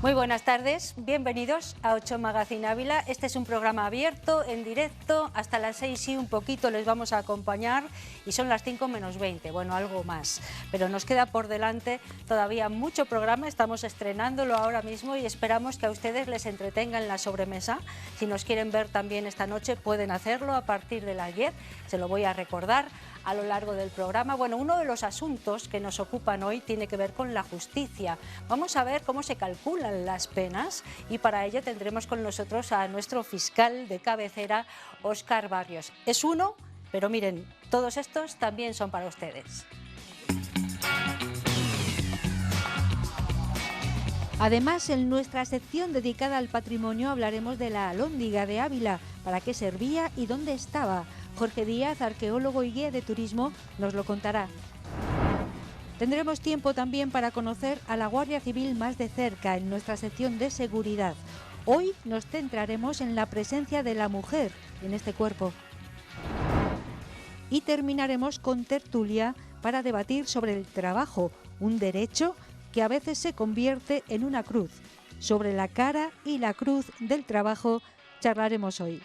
Muy buenas tardes, bienvenidos a 8 Magazine Ávila. Este es un programa abierto, en directo, hasta las 6 y un poquito les vamos a acompañar y son las 5 menos 20, bueno, algo más. Pero nos queda por delante todavía mucho programa, estamos estrenándolo ahora mismo y esperamos que a ustedes les entretenga en la sobremesa. Si nos quieren ver también esta noche pueden hacerlo a partir de las 10, se lo voy a recordar a lo largo del programa. Bueno, uno de los asuntos que nos ocupan hoy tiene que ver con la justicia. Vamos a ver cómo se calculan las penas y para ello tendremos con nosotros a nuestro fiscal de cabecera, Óscar Barrios. Es uno, pero miren, todos estos también son para ustedes. Además, en nuestra sección dedicada al patrimonio hablaremos de la Alhóndiga de Ávila, para qué servía y dónde estaba. Jorge Díaz, arqueólogo y guía de turismo, nos lo contará. Tendremos tiempo también para conocer a la Guardia Civil más de cerca en nuestra sección de seguridad. Hoy nos centraremos en la presencia de la mujer en este cuerpo. Y terminaremos con tertulia para debatir sobre el trabajo, un derecho que a veces se convierte en una cruz. Sobre la cara y la cruz del trabajo charlaremos hoy.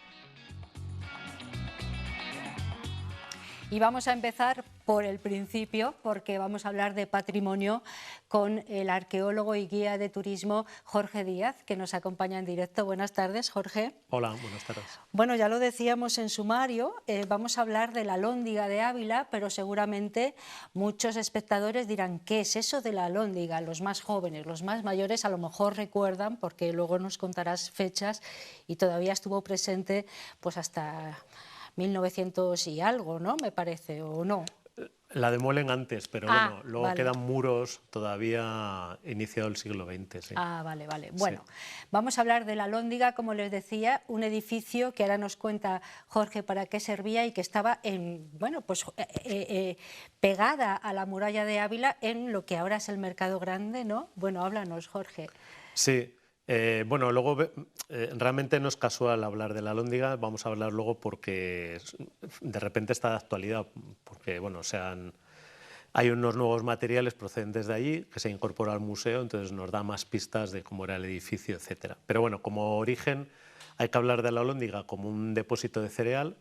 Y vamos a empezar por el principio, porque vamos a hablar de patrimonio con el arqueólogo y guía de turismo Jorge Díaz, que nos acompaña en directo. Buenas tardes, Jorge. Hola, buenas tardes. Bueno, ya lo decíamos en sumario, vamos a hablar de la Alhóndiga de Ávila, pero seguramente muchos espectadores dirán, ¿qué es eso de la Alhóndiga? Los más jóvenes, los más mayores a lo mejor recuerdan, porque luego nos contarás fechas, y todavía estuvo presente pues hasta 1900 y algo, ¿no? Me parece, ¿o no? La demuelen antes, pero bueno, luego vale. quedan muros todavía iniciado el siglo XX. Sí. Vale. Bueno, sí. Vamos a hablar de la Alhóndiga, como les decía, un edificio que ahora nos cuenta Jorge para qué servía y que estaba pegada a la muralla de Ávila en lo que ahora es el Mercado Grande, ¿no? Bueno, háblanos, Jorge. Sí. Bueno, luego realmente no es casual hablar de la Alhóndiga, vamos a hablar luego porque de repente está de actualidad, porque bueno, hay unos nuevos materiales procedentes de allí que se incorporan al museo, entonces nos da más pistas de cómo era el edificio, etcétera. Pero bueno, como origen hay que hablar de la Alhóndiga como un depósito de cereal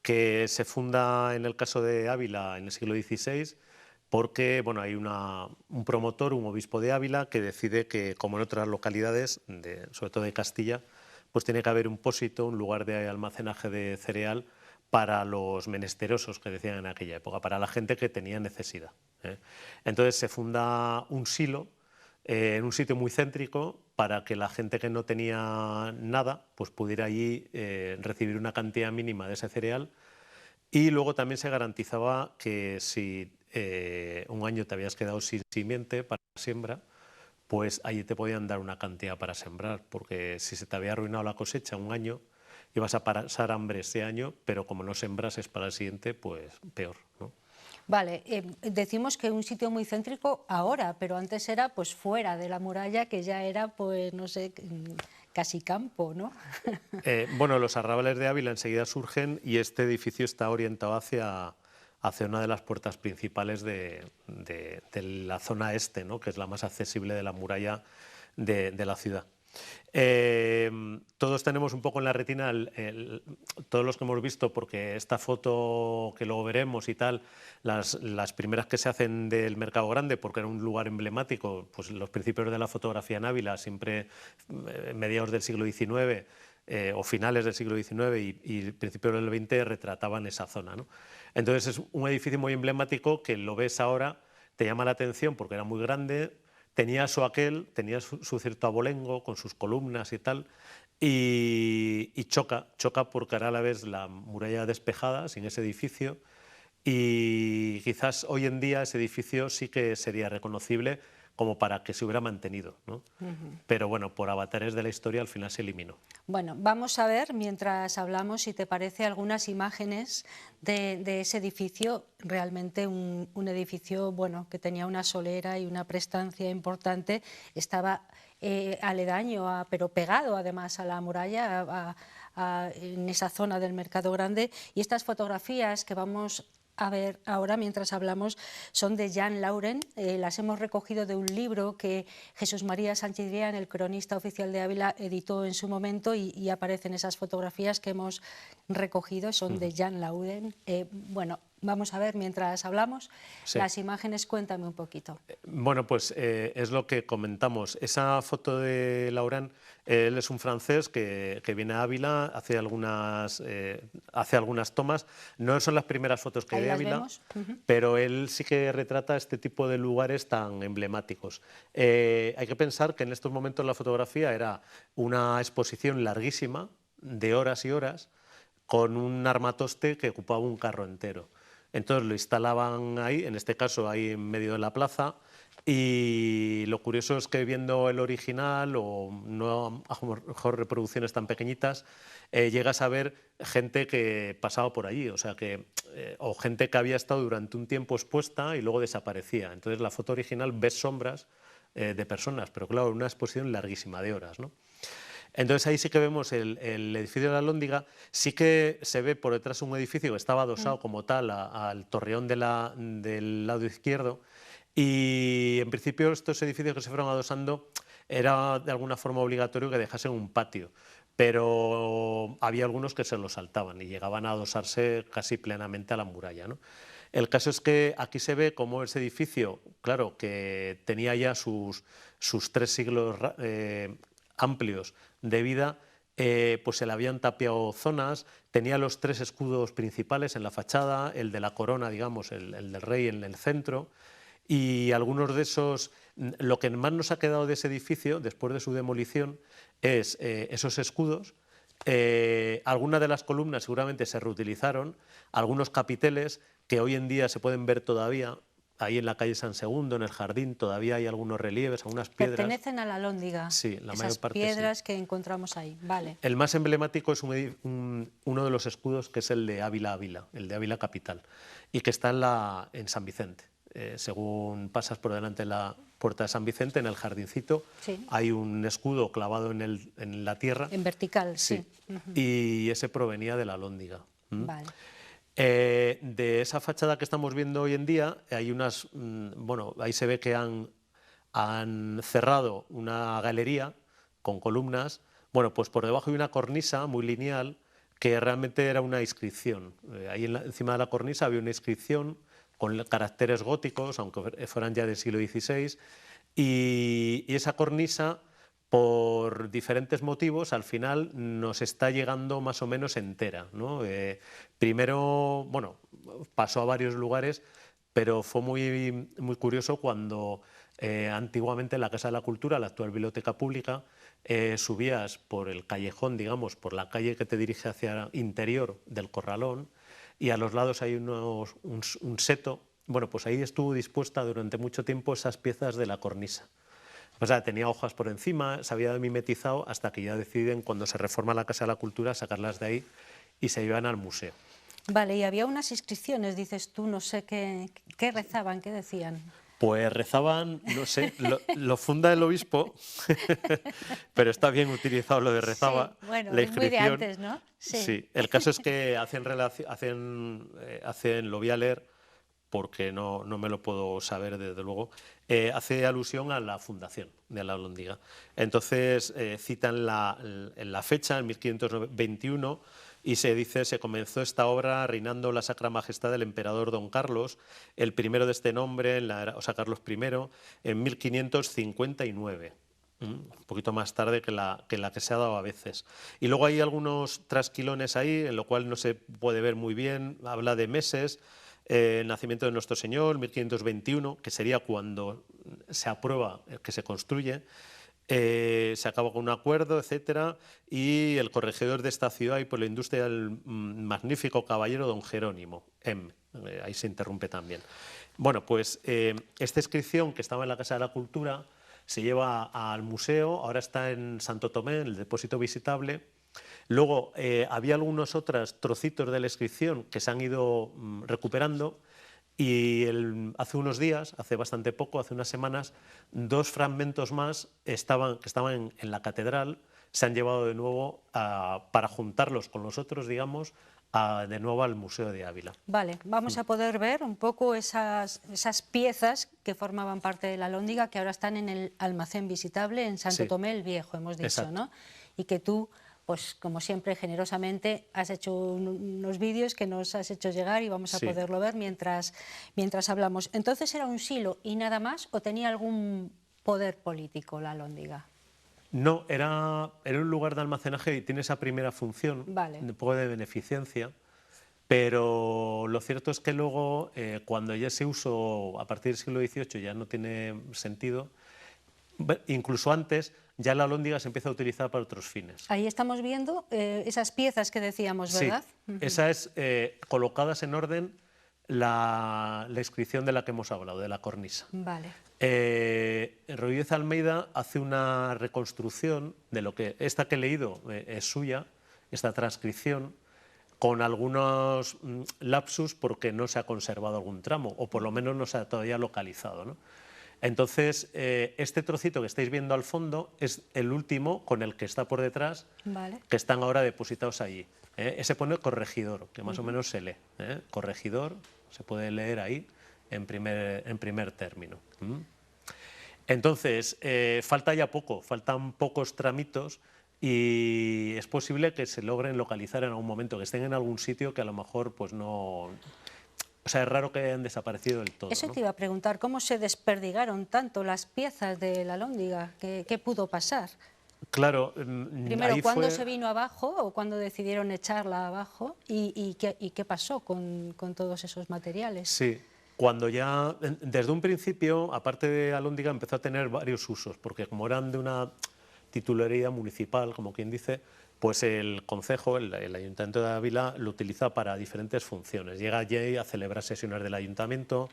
que se funda en el caso de Ávila en el siglo XVI, porque bueno, hay un promotor, un obispo de Ávila, que decide que, como en otras localidades, sobre todo de Castilla, pues tiene que haber un pósito, un lugar de almacenaje de cereal para los menesterosos, que decían en aquella época, para la gente que tenía necesidad. Entonces se funda un silo en un sitio muy céntrico para que la gente que no tenía nada pues pudiera allí recibir una cantidad mínima de ese cereal. Y luego también se garantizaba que si un año te habías quedado sin simiente para la siembra, pues allí te podían dar una cantidad para sembrar, porque si se te había arruinado la cosecha un año, ibas a pasar hambre ese año, pero como no sembrases para el siguiente, pues peor, ¿no? Vale, decimos que un sitio muy céntrico ahora, pero antes era pues fuera de la muralla, que ya era pues no sé, casi campo, ¿no? Bueno, los arrabales de Ávila enseguida surgen y este edificio está orientado hacia una de las puertas principales de la zona este, ¿no? Que es la más accesible de la muralla de la ciudad. Todos tenemos un poco en la retina, todos los que hemos visto, porque esta foto que luego veremos y tal, las primeras que se hacen del Mercado Grande, porque era un lugar emblemático, pues los principios de la fotografía en Ávila, siempre mediados del siglo XIX o finales del siglo XIX y principios del XX retrataban esa zona, ¿no? Entonces es un edificio muy emblemático que lo ves ahora, te llama la atención porque era muy grande. Tenía tenía su cierto abolengo con sus columnas y tal, y choca porque ahora la ves la muralla despejada, sin ese edificio, y quizás hoy en día ese edificio sí que sería reconocible como para que se hubiera mantenido, ¿no? Pero bueno, por avatares de la historia al final se eliminó. Bueno, vamos a ver, mientras hablamos, si te parece, algunas imágenes de ese edificio, realmente un edificio bueno, que tenía una solera y una prestancia importante, estaba aledaño, pero pegado además a la muralla, en esa zona del Mercado Grande, y estas fotografías que vamos a ver ahora mientras hablamos son de Jan Lauren, las hemos recogido de un libro que Jesús María Sánchez Drián, el cronista oficial de Ávila, editó en su momento y aparecen esas fotografías que hemos recogido, son de Jan Lauren. Bueno, vamos a ver mientras hablamos las imágenes, cuéntame un poquito. Bueno, pues es lo que comentamos. Esa foto de Laurent, él es un francés que viene a Ávila, hace algunas tomas. No son las primeras fotos que hay de Ávila, pero él sí que retrata este tipo de lugares tan emblemáticos. Hay que pensar que en estos momentos la fotografía era una exposición larguísima, de horas y horas, con un armatoste que ocupaba un carro entero. Entonces lo instalaban ahí, en este caso ahí en medio de la plaza, y lo curioso es que viendo el original o no a lo mejor reproducciones tan pequeñitas, llegas a ver gente que pasaba por allí, o sea o gente que había estado durante un tiempo expuesta y luego desaparecía. Entonces la foto original ves sombras de personas, pero claro, una exposición larguísima de horas, ¿no? Entonces ahí sí que vemos el edificio de la Alhóndiga, sí que se ve por detrás un edificio que estaba adosado como tal al torreón del lado izquierdo, y en principio estos edificios que se fueron adosando era de alguna forma obligatorio que dejasen un patio, pero había algunos que se lo saltaban y llegaban a adosarse casi plenamente a la muralla, ¿no? El caso es que aquí se ve cómo ese edificio, claro, que tenía ya sus 3 siglos amplios de vida, pues se le habían tapiado zonas, tenía los 3 escudos principales en la fachada, el de la corona, digamos, el del rey en el centro, y algunos de esos, lo que más nos ha quedado de ese edificio, después de su demolición, es esos escudos. Algunas de las columnas seguramente se reutilizaron, algunos capiteles que hoy en día se pueden ver todavía. Ahí en la calle San Segundo, en el jardín, todavía hay algunos relieves, algunas piedras. Pertenecen a la Alhóndiga. Sí, la mayor esas parte piedras sí. que encontramos ahí. Vale. El más emblemático es uno de los escudos, que es el de Ávila, el de Ávila capital, y que está en San Vicente. Según pasas por delante de la puerta de San Vicente, en el jardincito, hay un escudo clavado en la tierra. En vertical, sí. Y ese provenía de la Alhóndiga. Vale. De esa fachada que estamos viendo hoy en día, hay bueno, ahí se ve que han cerrado una galería con columnas. Bueno, pues por debajo hay una cornisa muy lineal que realmente era una inscripción. Ahí encima de la cornisa había una inscripción con caracteres góticos, aunque fueran ya del siglo XVI, y esa cornisa, por diferentes motivos, al final nos está llegando más o menos entera, ¿no? Primero, bueno, pasó a varios lugares, pero fue muy, muy curioso cuando antiguamente en la Casa de la Cultura, la actual Biblioteca Pública, subías por el callejón, digamos, por la calle que te dirige hacia el interior del Corralón, y a los lados hay un seto. Bueno, pues ahí estuvo dispuesta durante mucho tiempo esas piezas de la cornisa. O sea, tenía hojas por encima, se había mimetizado hasta que ya deciden, cuando se reforma la Casa de la Cultura, sacarlas de ahí y se llevan al museo. Vale, y había unas inscripciones, dices tú, no sé qué rezaban, qué decían. Pues rezaban, no sé, lo funda el obispo, pero está bien utilizado lo de rezaba. Sí, bueno, la es muy de inscripción. antes, ¿no? Sí, el caso es que lo voy a leer porque no me lo puedo saber desde luego, hace alusión a la fundación de la Alhóndiga. Entonces citan la fecha, en 1521, y se comenzó esta obra reinando la Sacra Majestad del emperador Don Carlos, el primero de este nombre, o sea, Carlos I, en 1559. Un poquito más tarde que la que se ha dado a veces. Y luego hay algunos trasquilones ahí, en lo cual no se puede ver muy bien, habla de meses. El nacimiento de nuestro Señor, 1521, que sería cuando se aprueba que se construye, se acaba con un acuerdo, etcétera, y el corregidor de esta ciudad y por la industria del magnífico caballero don Jerónimo M. Ahí se interrumpe también. Bueno, pues esta inscripción que estaba en la Casa de la Cultura se lleva al museo, ahora está en Santo Tomé, en el depósito visitable. Luego había algunos otros trocitos de la inscripción que se han ido recuperando, y hace unos días, hace bastante poco, hace unas semanas, 2 fragmentos más que estaban en la catedral, se han llevado de nuevo para juntarlos con los otros, digamos, de nuevo al Museo de Ávila. Vale, vamos a poder ver un poco esas piezas que formaban parte de la Alhóndiga, que ahora están en el almacén visitable en Santo Sí. Tomé el Viejo, hemos dicho, Exacto. ¿no? Y que tú, pues como siempre, generosamente has hecho unos vídeos que nos has hecho llegar y vamos a Sí. poderlo ver mientras hablamos. Entonces, ¿era un silo y nada más o tenía algún poder político la Alhóndiga? No, era un lugar de almacenaje y tiene esa primera función, Vale. un poco de beneficencia, pero lo cierto es que luego, cuando ya ese uso a partir del siglo XVIII ya no tiene sentido, incluso antes, ya la alhóndiga se empieza a utilizar para otros fines. Ahí estamos viendo esas piezas que decíamos, ¿verdad? Sí, esa es, colocadas en orden, la inscripción de la que hemos hablado, de la cornisa. Vale. Rodríguez Almeida hace una reconstrucción de lo que esta que he leído es suya, esta transcripción, con algunos lapsus porque no se ha conservado algún tramo, o por lo menos no se ha todavía localizado, ¿no? Entonces, este trocito que estáis viendo al fondo es el último con el que está por detrás, Vale. que están ahora depositados allí. Ese pone corregidor, que más o menos se lee. Corregidor, se puede leer ahí en primer término. Entonces, falta ya poco, faltan pocos tramitos y es posible que se logren localizar en algún momento, que estén en algún sitio que a lo mejor pues no... O sea, es raro que hayan desaparecido del todo, Eso ¿no? te iba a preguntar, ¿cómo se desperdigaron tanto las piezas de la Alhóndiga? ¿Qué pudo pasar? Claro, Primero, ahí ¿cuándo fue... se vino abajo o cuándo decidieron echarla abajo? ¿Y qué pasó con todos esos materiales? Sí, cuando ya, desde un principio, aparte de Alhóndiga, empezó a tener varios usos, porque como eran de una titularidad municipal, como quien dice, pues el concejo, el Ayuntamiento de Ávila, lo utiliza para diferentes funciones. Llega allí a celebrar sesiones del ayuntamiento.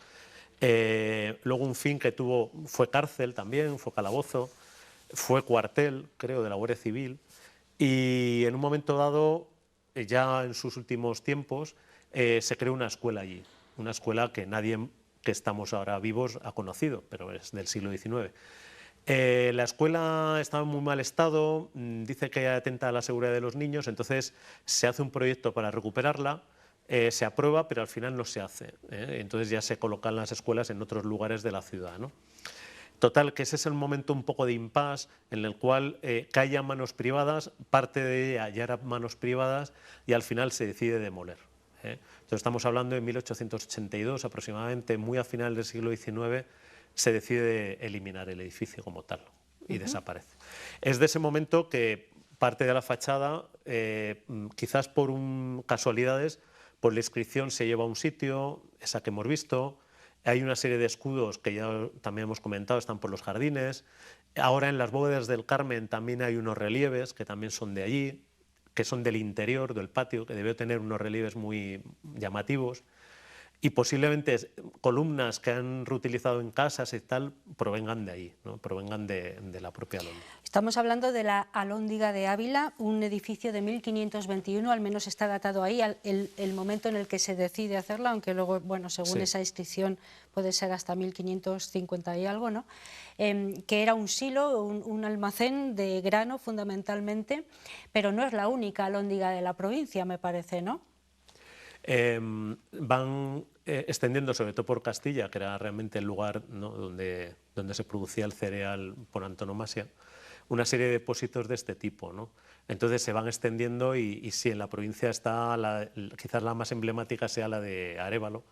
Luego un fin que tuvo fue cárcel también, fue calabozo, fue cuartel, creo, de la Guardia Civil. Y en un momento dado, ya en sus últimos tiempos, se creó una escuela allí. Una escuela que nadie que estamos ahora vivos ha conocido, pero es del siglo XIX. La escuela estaba en muy mal estado, dice que atenta a la seguridad de los niños, entonces se hace un proyecto para recuperarla, se aprueba, pero al final no se hace. Entonces ya se colocan las escuelas en otros lugares de la ciudad, ¿no? Total, que ese es el momento un poco de impasse en el cual cae a manos privadas, parte de ella ya era manos privadas y al final se decide demoler. Entonces estamos hablando de 1882 aproximadamente, muy a final del siglo XIX, se decide eliminar el edificio como tal y desaparece. Es de ese momento que parte de la fachada, quizás por casualidades, pues la inscripción se lleva a un sitio, esa que hemos visto. Hay una serie de escudos que ya también hemos comentado, están por los jardines. Ahora en las bóvedas del Carmen también hay unos relieves que también son de allí, que son del interior, del patio, que debió tener unos relieves muy llamativos. Y posiblemente columnas que han reutilizado en casas y tal provengan de ahí, ¿no? Provengan de la propia Alhóndiga. Estamos hablando de la Alhóndiga de Ávila, un edificio de 1521, al menos está datado ahí el momento en el que se decide hacerla, aunque luego, bueno, según esa inscripción puede ser hasta 1550 y algo, ¿no? Que era un silo, un almacén de grano fundamentalmente, pero no es la única alhóndiga de la provincia, me parece, ¿no? Van extendiendo, sobre todo por Castilla, que era realmente el lugar, ¿no?, donde se producía el cereal por antonomasia, una serie de depósitos de este tipo, ¿no? Entonces se van extendiendo y sí, en la provincia está, quizás la más emblemática sea la de Arévalo,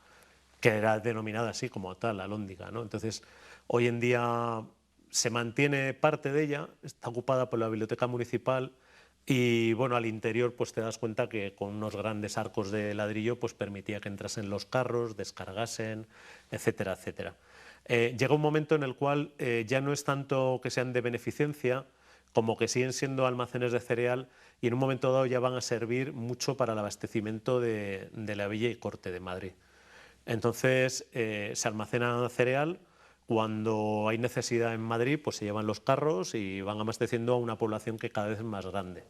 que era denominada así como tal, la Alhóndiga, ¿no? Entonces, hoy en día se mantiene parte de ella, está ocupada por la biblioteca municipal. Y bueno, al interior pues te das cuenta que con unos grandes arcos de ladrillo pues permitía que entrasen los carros, descargasen, etcétera, etcétera. Llega un momento en el cual ya no es tanto que sean de beneficencia como que siguen siendo almacenes de cereal y en un momento dado ya van a servir mucho para el abastecimiento de la Villa y Corte de Madrid. Entonces se almacena cereal. Cuando hay necesidad en Madrid, pues se llevan los carros y van abasteciendo a una población que cada vez es más grande.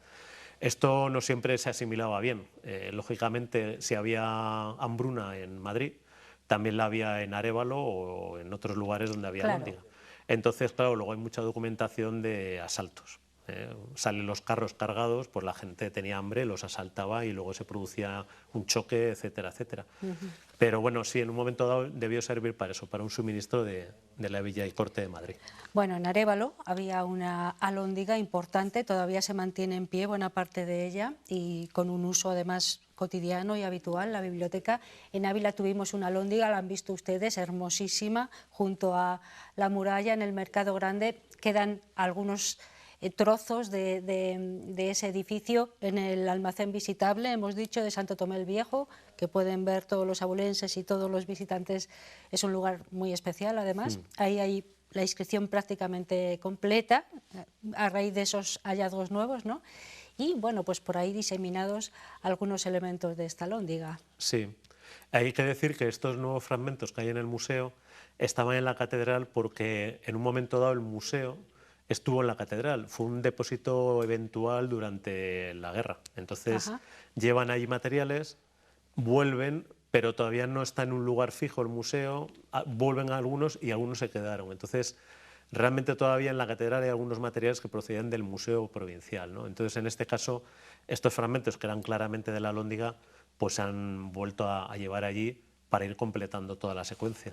Esto no siempre se asimilaba bien. Lógicamente, si había hambruna en Madrid, también la había en Arévalo o en otros lugares donde había alhóndiga. Entonces, claro, luego hay mucha documentación de asaltos. Salen los carros cargados, pues la gente tenía hambre, los asaltaba y luego se producía un choque, etcétera, etcétera. Pero bueno, sí, en un momento dado debió servir para eso, para un suministro de la Villa y Corte de Madrid. Bueno, en Arévalo había una alhóndiga importante, todavía se mantiene en pie buena parte de ella y con un uso además cotidiano y habitual, la biblioteca. En Ávila tuvimos una alhóndiga, la han visto ustedes, hermosísima, junto a la muralla en el Mercado Grande. Quedan algunos trozos de ese edificio en el almacén visitable, hemos dicho, de Santo Tomé el Viejo, que pueden ver todos los abulenses y todos los visitantes. Es un lugar muy especial, además. Ahí hay la inscripción prácticamente completa a raíz de esos hallazgos nuevos, ¿no? Y bueno, pues por ahí diseminados algunos elementos de esta alhóndiga. Sí, hay que decir que estos nuevos fragmentos que hay en el museo estaban en la catedral porque en un momento dado el museo estuvo en la catedral, fue un depósito eventual durante la guerra. Entonces llevan ahí materiales, vuelven, pero todavía no está en un lugar fijo el museo, vuelven algunos y algunos se quedaron. Entonces, realmente todavía en la catedral hay algunos materiales que procedían del museo provincial, ¿no? Entonces, en este caso, estos fragmentos que eran claramente de la alhóndiga, pues se han vuelto a llevar allí para ir completando toda la secuencia.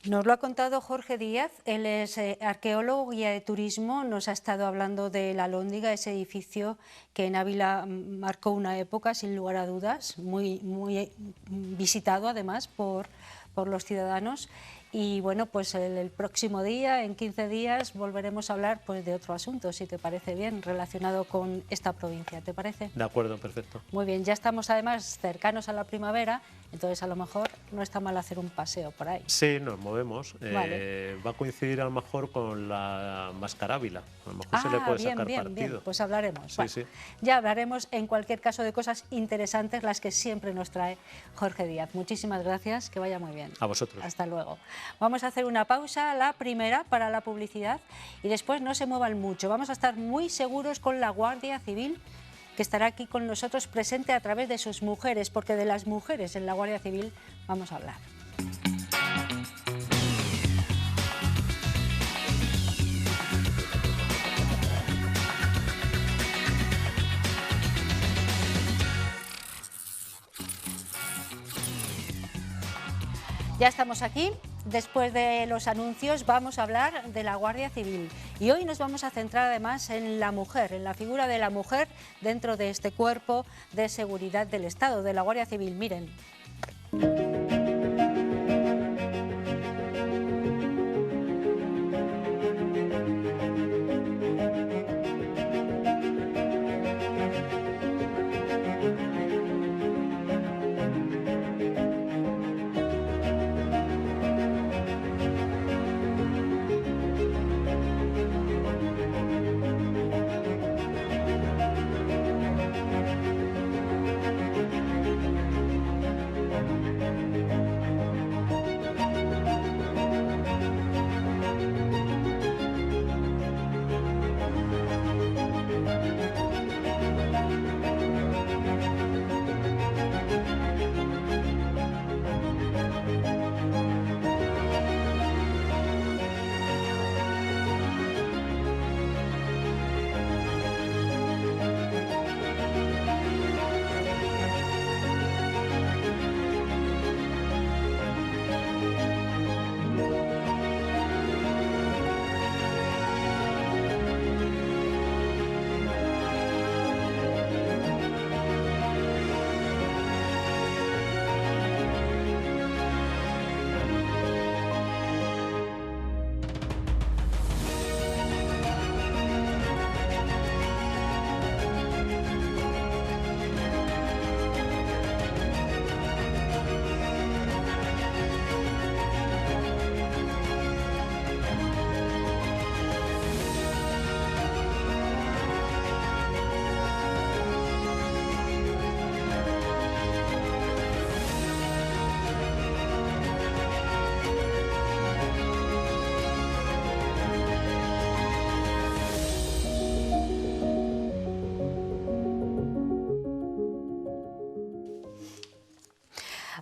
Nos lo ha contado Jorge Díaz, él es arqueólogo, guía de turismo, nos ha estado hablando de la alhóndiga, ese edificio que en Ávila marcó una época, sin lugar a dudas, muy visitado además por los ciudadanos. Y bueno, pues el próximo día, en 15 días, volveremos a hablar pues, de otro asunto, si te parece bien, relacionado con esta provincia, ¿te parece? De acuerdo, perfecto. Muy bien, ya estamos además cercanos a la primavera, entonces a lo mejor no está mal hacer un paseo por ahí. Sí, nos movemos. Vale. Va a coincidir a lo mejor con la Mascarávila. A lo mejor se le puede sacar partido. Bien, pues hablaremos. Sí, bueno, sí. Ya hablaremos en cualquier caso de cosas interesantes, las que siempre nos trae Jorge Díaz. Muchísimas gracias, que vaya muy bien. A vosotros. Hasta luego. Vamos a hacer una pausa, la primera para la publicidad, y después no se muevan mucho. Vamos a estar muy seguros con la Guardia Civil, que estará aquí con nosotros presente a través de sus mujeres, porque de las mujeres en la Guardia Civil vamos a hablar. Ya estamos aquí. Después de los anuncios vamos a hablar de la Guardia Civil y hoy nos vamos a centrar además en la mujer, en la figura de la mujer dentro de este cuerpo de seguridad del Estado, de la Guardia Civil. Miren.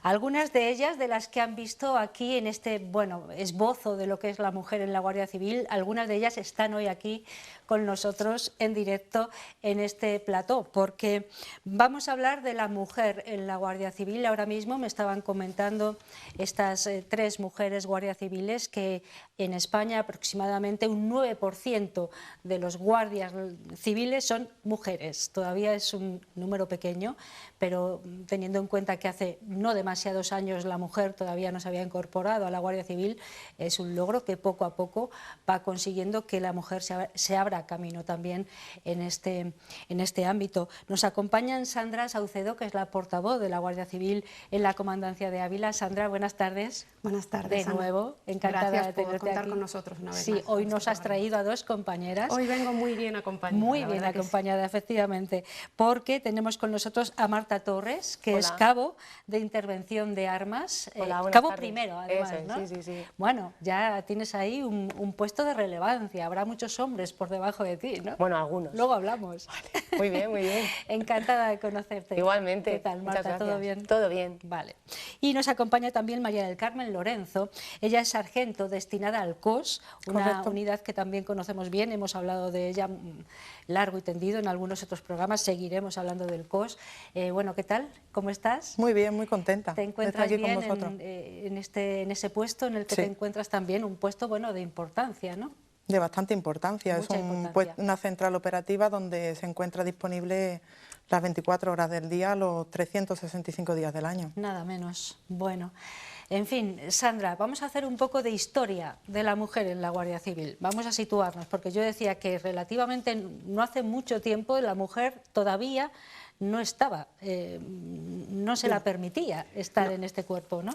Algunas de ellas, de las que han visto aquí en este, bueno, esbozo de lo que es la mujer en la Guardia Civil, algunas de ellas están hoy aquí con nosotros en directo en este plató, porque vamos a hablar de la mujer en la Guardia Civil. Ahora mismo me estaban comentando estas 3 mujeres guardias civiles que en España aproximadamente un 9% de los guardias civiles son mujeres. Todavía es un número pequeño, pero teniendo en cuenta que hace no demasiados años la mujer todavía no se había incorporado a la Guardia Civil, es un logro que poco a poco va consiguiendo que la mujer se abra camino también en este ámbito. Nos acompaña Sandra Saucedo, que es la portavoz de la Guardia Civil en la Comandancia de Ávila. Sandra, buenas tardes. Buenas tardes, de nuevo, encantada Gracias de tenerte por contar aquí. Con nosotros una vez sí, más. Hoy nos has traído a 2 compañeras. Hoy vengo muy bien acompañada. Muy bien acompañada, efectivamente, porque tenemos con nosotros a Marta Torres, que es Hola. cabo de intervención de armas. Hola, buenas cabo tardes. primero, además, Eso es, ¿no? sí. Bueno, ya tienes ahí un puesto de relevancia, habrá muchos hombres por debajo de ti, ¿no? Bueno, algunos. Luego hablamos. Muy bien, muy bien. Encantada de conocerte. Igualmente. ¿Qué tal, Muchas Marta? ¿Todo gracias. bien? Todo bien. Vale. Y nos acompaña también María del Carmen Lorenzo. Ella es sargento destinada al COS, una Correcto. unidad que también conocemos bien. Hemos hablado de ella largo y tendido en algunos otros programas. Seguiremos hablando del COS. Bueno, ¿qué tal? ¿Cómo estás? Muy bien, muy contenta ¿Te de encuentras estar aquí bien con vosotros. en ese puesto en el que Sí. te encuentras también? Un puesto, bueno, de importancia, ¿no? De bastante importancia. Mucha es importancia. una central operativa donde se encuentra disponible las 24 horas del día, los 365 días del año. Nada menos. Bueno, en fin, Sandra, vamos a hacer un poco de historia de la mujer en la Guardia Civil. Vamos a situarnos, porque yo decía que relativamente no hace mucho tiempo la mujer todavía no estaba, no se la permitía estar en este cuerpo, ¿no?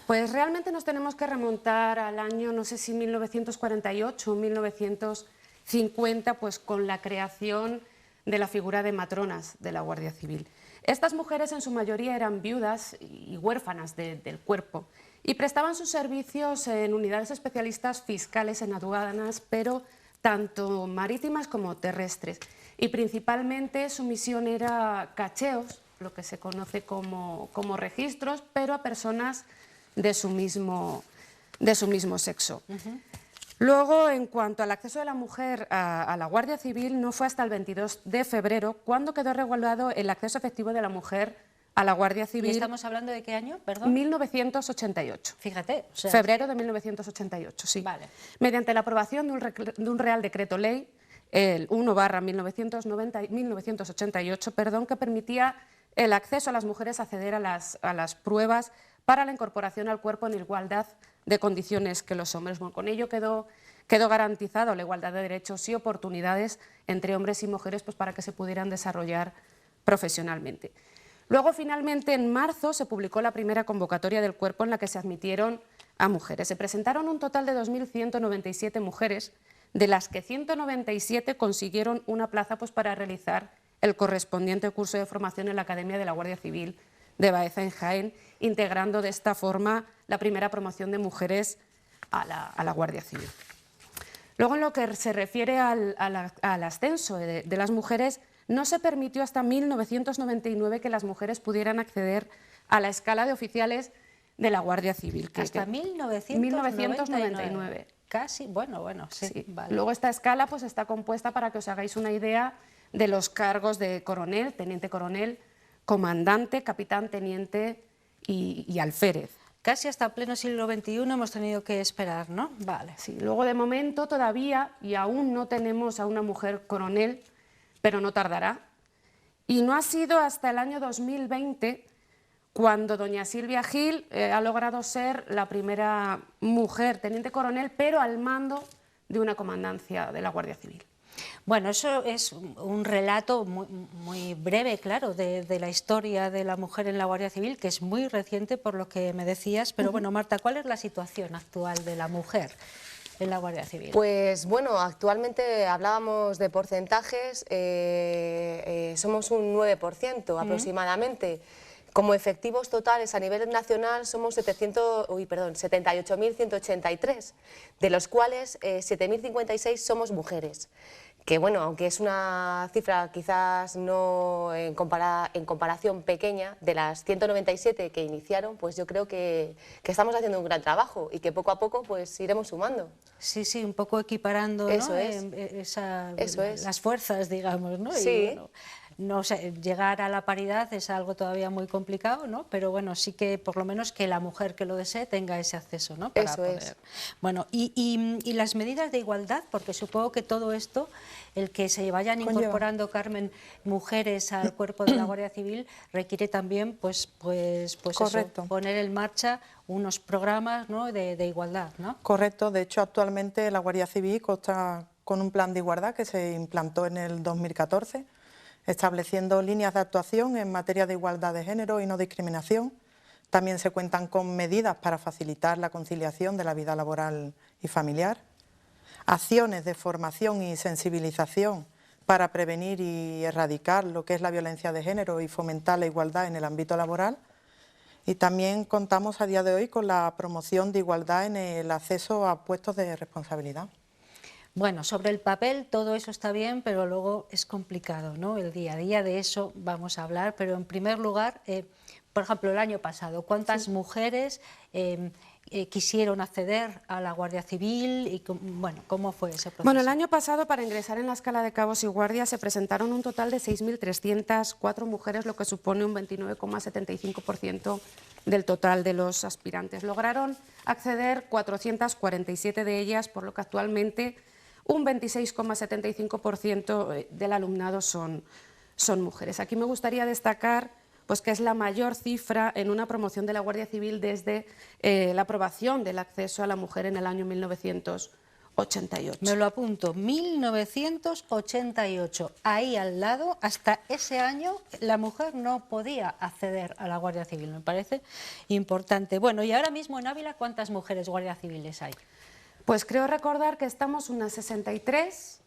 Pues realmente nos tenemos que remontar al año, no sé si 1948 o 1950, pues con la creación de la figura de matronas de la Guardia Civil. Estas mujeres en su mayoría eran viudas y huérfanas del cuerpo y prestaban sus servicios en unidades especialistas fiscales en aduanas, pero tanto marítimas como terrestres. Y principalmente su misión era cacheos, lo que se conoce como registros, pero a personas de su mismo sexo. Luego, en cuanto al acceso de la mujer a la Guardia Civil, no fue hasta el 22 de febrero cuando quedó regulado el acceso efectivo de la mujer a la Guardia Civil. ¿Y estamos hablando de qué año, perdón? 1988. Fíjate. O sea, Febrero de 1988, sí. Vale. Mediante la aprobación de un Real Decreto Ley, el 1/1988, que permitía el acceso a las mujeres a acceder a las pruebas para la incorporación al cuerpo en igualdad de condiciones que los hombres. Bueno, con ello quedó garantizado la igualdad de derechos y oportunidades entre hombres y mujeres, pues, para que se pudieran desarrollar profesionalmente. Luego, finalmente, en marzo se publicó la primera convocatoria del cuerpo en la que se admitieron a mujeres. Se presentaron un total de 2.197 mujeres, de las que 197 consiguieron una plaza, pues, para realizar el correspondiente curso de formación en la Academia de la Guardia Civil de Baeza, en Jaén, integrando de esta forma la primera promoción de mujeres a la Guardia Civil. Luego, en lo que se refiere al ascenso de las mujeres, no se permitió hasta 1999 que las mujeres pudieran acceder a la escala de oficiales de la Guardia Civil. Hasta 1999. Casi, bueno, sí. Sí. Vale. Luego esta escala, pues, está compuesta, para que os hagáis una idea, de los cargos de coronel, teniente coronel, comandante, capitán, teniente y alférez. Casi hasta pleno siglo XXI hemos tenido que esperar, ¿no? Vale. Sí. Luego, de momento, todavía y aún no tenemos a una mujer coronel, pero no tardará. Y no ha sido hasta el año 2020 cuando doña Silvia Gil ha logrado ser la primera mujer teniente coronel, pero al mando de una comandancia de la Guardia Civil. Bueno, eso es un relato muy breve, claro, de la historia de la mujer en la Guardia Civil, que es muy reciente por lo que me decías. Pero bueno, Marta, ¿cuál es la situación actual de la mujer en la Guardia Civil? Pues bueno, actualmente hablábamos de porcentajes, somos un 9% aproximadamente. Como efectivos totales a nivel nacional somos 78.183, de los cuales 7.056 somos mujeres. que bueno, aunque es una cifra quizás no en comparación pequeña, de las 197 que iniciaron, pues yo creo que estamos haciendo un gran trabajo y que poco a poco pues iremos sumando. Sí, sí, un poco equiparando, Eso ¿no? es. Eso es. Las fuerzas, digamos, ¿no? Sí. Y, bueno, no sé, llegar a la paridad es algo todavía muy complicado, ¿no? Pero bueno, sí que por lo menos que la mujer que lo desee tenga ese acceso, ¿no? Para Eso es. Bueno, y las medidas de igualdad, porque supongo que todo esto, el que se vayan Conlleva. incorporando, Carmen, mujeres al cuerpo de la Guardia Civil, requiere también, pues Correcto. eso, poner en marcha unos programas, ¿no? de igualdad, ¿no? Correcto, de hecho actualmente la Guardia Civil consta con un plan de igualdad que se implantó en el 2014, estableciendo líneas de actuación en materia de igualdad de género y no discriminación. También se cuentan con medidas para facilitar la conciliación de la vida laboral y familiar, acciones de formación y sensibilización para prevenir y erradicar lo que es la violencia de género y fomentar la igualdad en el ámbito laboral. Y también contamos a día de hoy con la promoción de igualdad en el acceso a puestos de responsabilidad. Bueno, sobre el papel todo eso está bien, pero luego es complicado, ¿no? El día a día, de eso vamos a hablar, pero en primer lugar, por ejemplo, el año pasado, ¿cuántas mujeres quisieron acceder a la Guardia Civil y bueno, cómo fue ese proceso? Bueno, el año pasado para ingresar en la escala de cabos y guardias se presentaron un total de 6.304 mujeres, lo que supone un 29,75% del total de los aspirantes. Lograron acceder 447 de ellas, por lo que actualmente un 26,75% del alumnado son mujeres. Aquí me gustaría destacar pues que es la mayor cifra en una promoción de la Guardia Civil desde la aprobación del acceso a la mujer en el año 1988. Me lo apunto, 1988, ahí al lado, hasta ese año la mujer no podía acceder a la Guardia Civil, me parece importante. Bueno, y ahora mismo en Ávila, ¿cuántas mujeres guardias civiles hay? Pues creo recordar que estamos unas 63,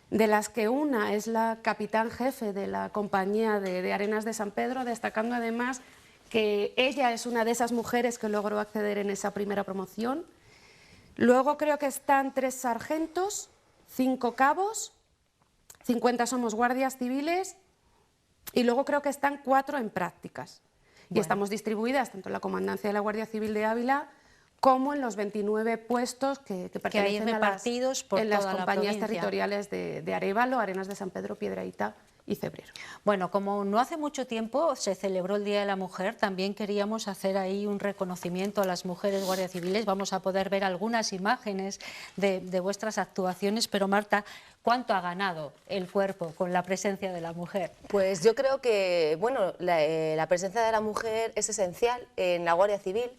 de las que una es la capitán jefe de la compañía de Arenas de San Pedro, destacando además que ella es una de esas mujeres que logró acceder en esa primera promoción. Luego creo que están 3 sargentos, 5 cabos, 50 somos guardias civiles y luego creo que están 4 en prácticas. Bueno. Y estamos distribuidas tanto en la Comandancia de la Guardia Civil de Ávila como en los 29 puestos que pertenecen a las compañías territoriales de Arévalo, Arenas de San Pedro, Piedrahíta y Cebrero. Bueno, como no hace mucho tiempo se celebró el Día de la Mujer, también queríamos hacer ahí un reconocimiento a las mujeres guardias civiles. Vamos a poder ver algunas imágenes de vuestras actuaciones, pero Marta, ¿cuánto ha ganado el cuerpo con la presencia de la mujer? Pues yo creo que bueno, la presencia de la mujer es esencial en la Guardia Civil.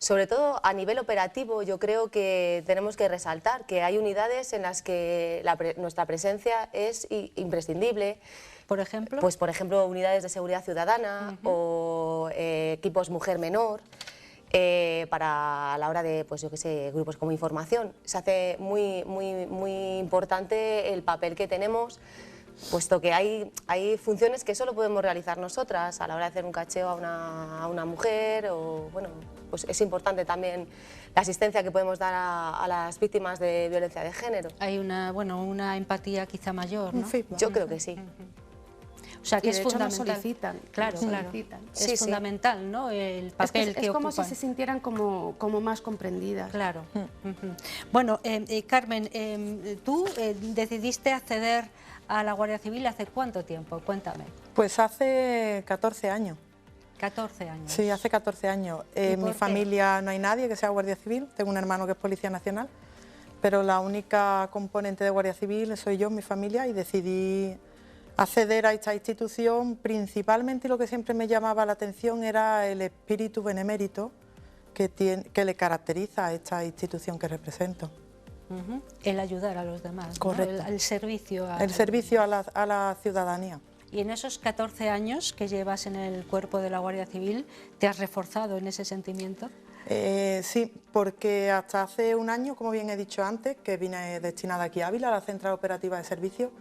Sobre todo a nivel operativo, yo creo que tenemos que resaltar que hay unidades en las que nuestra presencia es imprescindible. ¿Por ejemplo? Pues por ejemplo unidades de seguridad ciudadana o equipos mujer-menor, para la hora de, pues yo qué sé, grupos como información. Se hace muy importante el papel que tenemos, puesto que hay funciones que solo podemos realizar nosotras a la hora de hacer un cacheo a una mujer, o bueno, pues es importante también la asistencia que podemos dar a las víctimas de violencia de género. Hay una empatía quizá mayor, ¿no? Yo creo que sí. O sea, que y es de hecho fundamental. nos solicitan. Claro, nos claro. solicitan. Es fundamental, ¿no? El papel que es como ocupan. si se sintieran como más comprendidas. Claro. Bueno, Carmen, tú decidiste acceder a la Guardia Civil ¿hace cuánto tiempo? Cuéntame. Pues hace 14 años. 14 años. Sí, hace 14 años. En mi familia no hay nadie que sea Guardia Civil, tengo un hermano que es Policía Nacional, pero la única componente de Guardia Civil soy yo, mi familia, y decidí acceder a esta institución principalmente, y lo que siempre me llamaba la atención era el espíritu benemérito que le caracteriza a esta institución que represento. El ayudar a los demás, correcto, ¿no? El servicio a la ciudadanía. Y en esos 14 años que llevas en el cuerpo de la Guardia Civil, ¿te has reforzado en ese sentimiento? Sí, porque hasta hace un año, como bien he dicho antes, que vine destinada aquí a Ávila, a la Central Operativa de Servicios,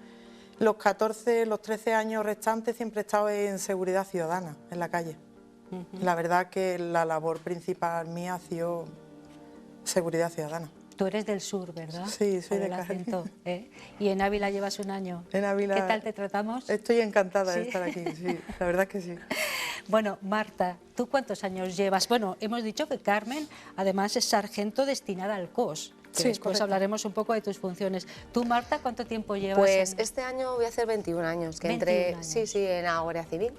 los 13 años restantes siempre he estado en seguridad ciudadana, en la calle. La verdad que la labor principal mía ha sido seguridad ciudadana. Tú eres del sur, ¿verdad? Sí, soy Por de el Cádiz. acento, ¿eh? Y en Ávila llevas un año. En Ávila. ¿Qué tal te tratamos? Estoy encantada de Sí. estar aquí, sí, la verdad es que sí. Bueno, Marta, ¿tú cuántos años llevas? Bueno, hemos dicho que Carmen además es sargento destinada al COS, que Sí, después correcto. hablaremos un poco de tus funciones. Tú, Marta, ¿cuánto tiempo llevas? Pues en- este año voy a hacer 21 años, que 21 entré, años. sí, en la Guardia Civil.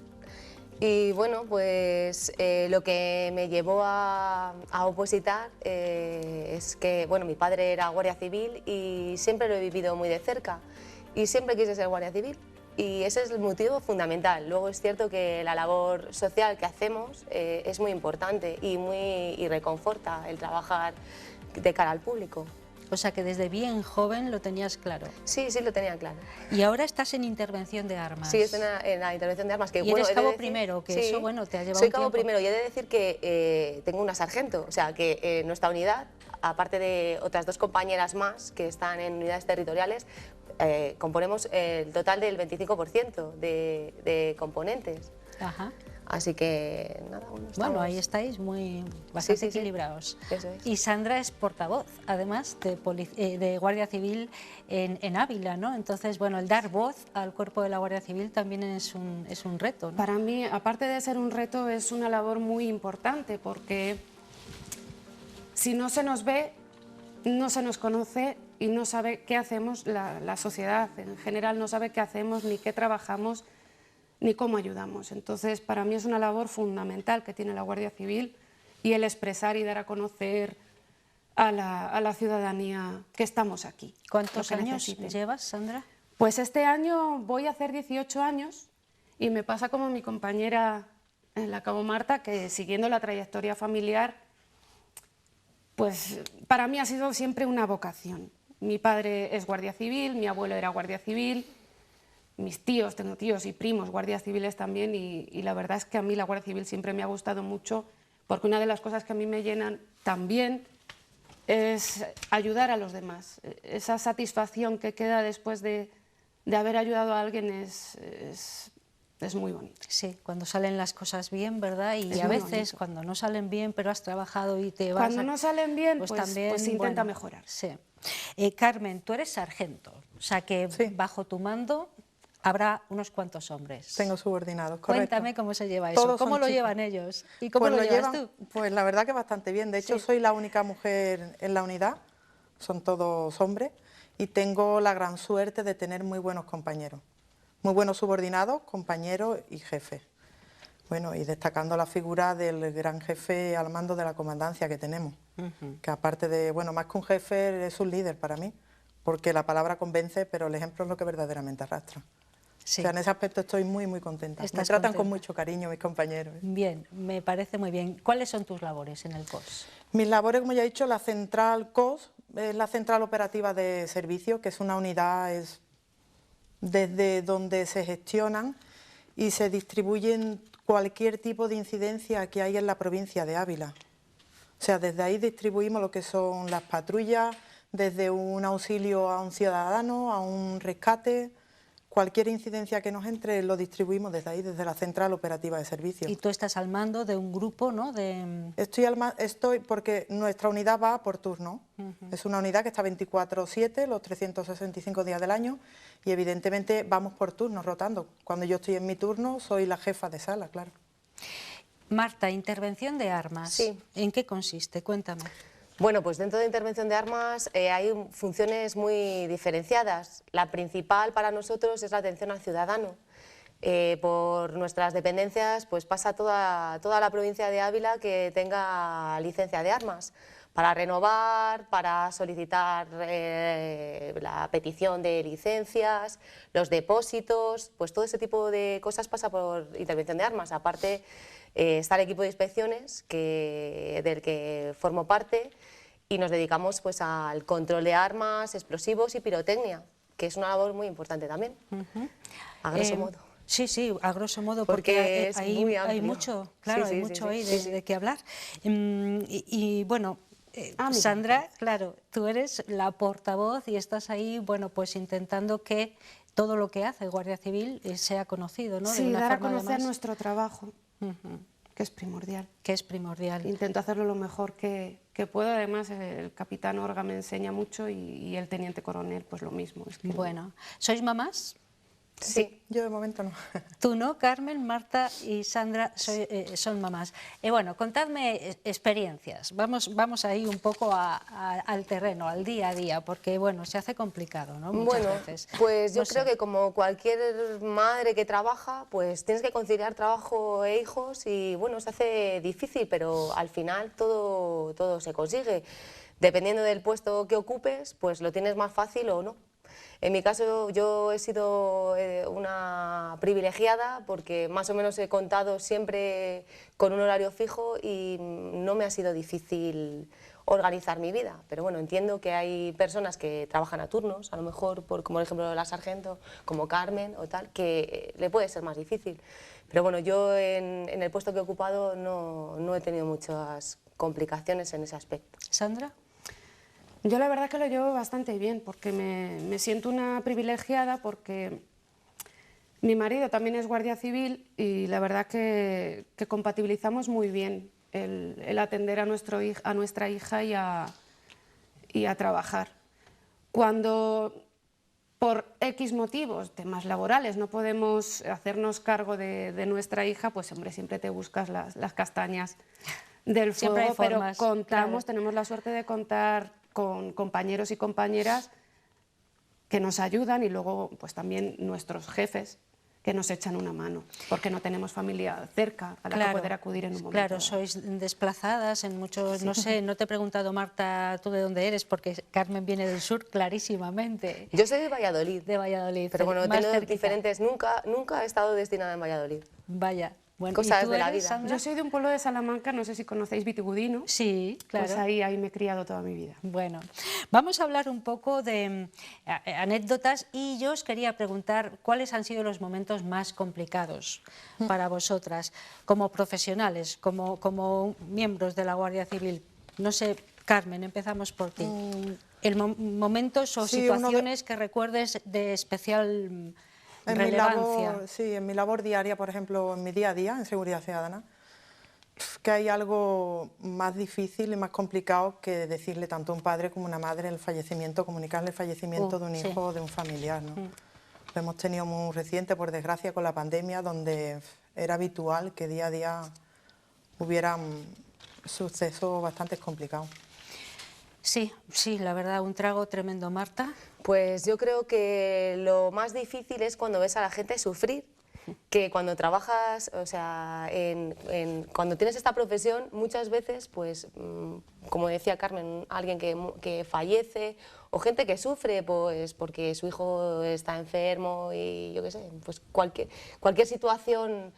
Y bueno, pues lo que me llevó a opositar es que, bueno, mi padre era guardia civil y siempre lo he vivido muy de cerca y siempre quise ser guardia civil y ese es el motivo fundamental. Luego es cierto que la labor social que hacemos es muy importante y reconforta el trabajar de cara al público. O sea, que desde bien joven lo tenías claro. Sí, sí, lo tenía claro. Y ahora estás en intervención de armas. Sí, estoy en la intervención de armas. Que, Y bueno, eres he de cabo decir- primero, que sí, eso, bueno, te ha llevado soy un cabo tiempo. primero y he de decir que tengo una sargento, o sea, que nuestra unidad, aparte de otras dos compañeras más que están en unidades territoriales, componemos el total del 25% de componentes. Ajá. Así que, nada, bueno, Bueno, ahí estamos- estáis bastante sí, sí. equilibrados. Eso es. Y Sandra es portavoz, además, de Guardia Civil en Ávila, ¿no? Entonces, bueno, el dar voz al cuerpo de la Guardia Civil también es un reto, ¿no? Para mí, aparte de ser un reto, es una labor muy importante porque si no se nos ve, no se nos conoce y no sabe qué hacemos, la sociedad en general no sabe qué hacemos, ni qué trabajamos, ni cómo ayudamos. Entonces, para mí es una labor fundamental que tiene la Guardia Civil y el expresar y dar a conocer a la ciudadanía que estamos aquí. ¿Cuántos lo que años necesite. llevas, Sandra? Pues este año voy a hacer 18 años y me pasa como mi compañera en la Cabo Marta, que siguiendo la trayectoria familiar, pues para mí ha sido siempre una vocación. Mi padre es guardia civil, mi abuelo era guardia civil, mis tíos, tengo tíos y primos guardias civiles también y la verdad es que a mí la Guardia Civil siempre me ha gustado mucho porque una de las cosas que a mí me llenan también es ayudar a los demás. Esa satisfacción que queda después de haber ayudado a alguien es muy bonito. Sí, cuando salen las cosas bien, ¿verdad? Y Es a muy veces bonito. cuando no salen bien, pero has trabajado y te vas... Cuando no salen bien, pues se intenta mejorar. Sí. Carmen, tú eres sargento, o sea que Sí. bajo tu mando habrá unos cuantos hombres. Tengo subordinados, correcto. Cuéntame cómo se lleva eso, Todos cómo son lo chicos. llevan ellos y cómo Pues lo llevas llevan, tú. pues la verdad que bastante bien. De hecho, Sí. soy la única mujer en la unidad, son todos hombres, y tengo la gran suerte de tener muy buenos compañeros, muy buenos subordinados, compañeros y jefes. Bueno, y destacando la figura del gran jefe al mando de la comandancia que tenemos, que aparte de, bueno, más que un jefe, es un líder para mí, porque la palabra convence, pero el ejemplo es lo que verdaderamente arrastra. Sí. O sea, en ese aspecto estoy muy, muy contenta. Me Estás tratan contenta. con mucho cariño mis compañeros. Bien, me parece muy bien. ¿Cuáles son tus labores en el COS? Mis labores, como ya he dicho, la central COS es la central operativa de servicio, que es una unidad desde donde se gestionan y se distribuyen cualquier tipo de incidencia que hay en la provincia de Ávila. O sea, desde ahí distribuimos lo que son las patrullas, desde un auxilio a un ciudadano, a un rescate, cualquier incidencia que nos entre lo distribuimos desde ahí, desde la central operativa de servicio. Y tú estás al mando de un grupo, ¿no? Estoy porque nuestra unidad va por turno. Es una unidad que está 24/7, los 365 días del año, y evidentemente vamos por turnos, rotando. Cuando yo estoy en mi turno, soy la jefa de sala, claro. Marta, intervención de armas. Sí. ¿En qué consiste? Cuéntame. Bueno, pues dentro de intervención de armas hay funciones muy diferenciadas. La principal para nosotros es la atención al ciudadano. Por nuestras dependencias pues pasa toda la provincia de Ávila que tenga licencia de armas, para renovar, para solicitar la petición de licencias, los depósitos, pues todo ese tipo de cosas pasa por intervención de armas. Aparte está el equipo de inspecciones del que formo parte y nos dedicamos pues al control de armas, explosivos y pirotecnia, que es una labor muy importante también, a grosso modo. Sí, sí, a grosso modo, Porque porque es hay, muy hay amplio. mucho, claro, Sí, hay sí, mucho sí, ahí sí, sí. de qué hablar. Y bueno, mira. Sandra, claro, tú eres la portavoz y estás ahí, bueno, pues intentando que todo lo que hace Guardia Civil sea conocido, ¿no? De Sí, una dar a forma, conocer además. nuestro trabajo, que es primordial. Que es primordial. Intento hacerlo lo mejor que puedo. Además, el capitán Orga me enseña mucho y el teniente coronel, pues lo mismo. Es que Bueno, ¿sois mamás? Sí. Yo de momento no. Tú no, Carmen, Marta y Sandra son mamás. Bueno, contadme experiencias. Vamos ahí un poco al terreno, al día a día, porque bueno, se hace complicado, ¿no? Muchas Bueno, veces. pues yo No creo sé. que como cualquier madre que trabaja, pues tienes que conciliar trabajo e hijos y bueno, se hace difícil, pero al final todo se consigue. Dependiendo del puesto que ocupes, pues lo tienes más fácil o no. En mi caso yo he sido una privilegiada porque más o menos he contado siempre con un horario fijo y no me ha sido difícil organizar mi vida. Pero bueno, entiendo que hay personas que trabajan a turnos, a lo mejor como el ejemplo de la sargento, como Carmen o tal, que le puede ser más difícil. Pero bueno, yo en el puesto que he ocupado no he tenido muchas complicaciones en ese aspecto. ¿Sandra? Yo la verdad que lo llevo bastante bien, porque me siento una privilegiada, porque mi marido también es guardia civil y la verdad que compatibilizamos muy bien el atender a nuestra hija y a trabajar. Cuando por X motivos, temas laborales, no podemos hacernos cargo de nuestra hija, pues hombre, siempre te buscas las castañas del fuego, Siempre hay formas, pero contamos, claro. tenemos la suerte de contar con compañeros y compañeras que nos ayudan y luego pues también nuestros jefes que nos echan una mano, porque no tenemos familia cerca a la que poder acudir en un momento Claro, dado. sois desplazadas en muchos, no sé, no te he preguntado, Marta, tú de dónde eres, porque Carmen viene del sur clarísimamente, Yo soy de Valladolid, de Valladolid. pero bueno, he más tenido cerquita. diferentes, nunca he estado destinada en Valladolid. Vaya. Bueno, Cosas ¿y tú de la eres, vida. Sandra? Yo soy de un pueblo de Salamanca, no sé si conocéis Vitigudino. Sí, claro. Pues ahí me he criado toda mi vida. Bueno, vamos a hablar un poco de anécdotas y yo os quería preguntar cuáles han sido los momentos más complicados para vosotras como profesionales, como miembros de la Guardia Civil. No sé, Carmen, empezamos por ti. Momentos o Sí, situaciones que recuerdes de especial relevancia. En mi labor diaria, por ejemplo, en mi día a día en seguridad ciudadana, que hay algo más difícil y más complicado que decirle tanto a un padre como a una madre el fallecimiento, comunicarle el fallecimiento de un sí. hijo o de un familiar, ¿no? Lo hemos tenido muy reciente, por desgracia, con la pandemia, donde era habitual que día a día hubiera sucesos bastante complicados. Sí, la verdad, un trago tremendo, Marta. Pues yo creo que lo más difícil es cuando ves a la gente sufrir, que cuando trabajas, o sea, cuando tienes esta profesión, muchas veces, pues, como decía Carmen, alguien que fallece o gente que sufre pues, porque su hijo está enfermo y yo qué sé, pues cualquier situación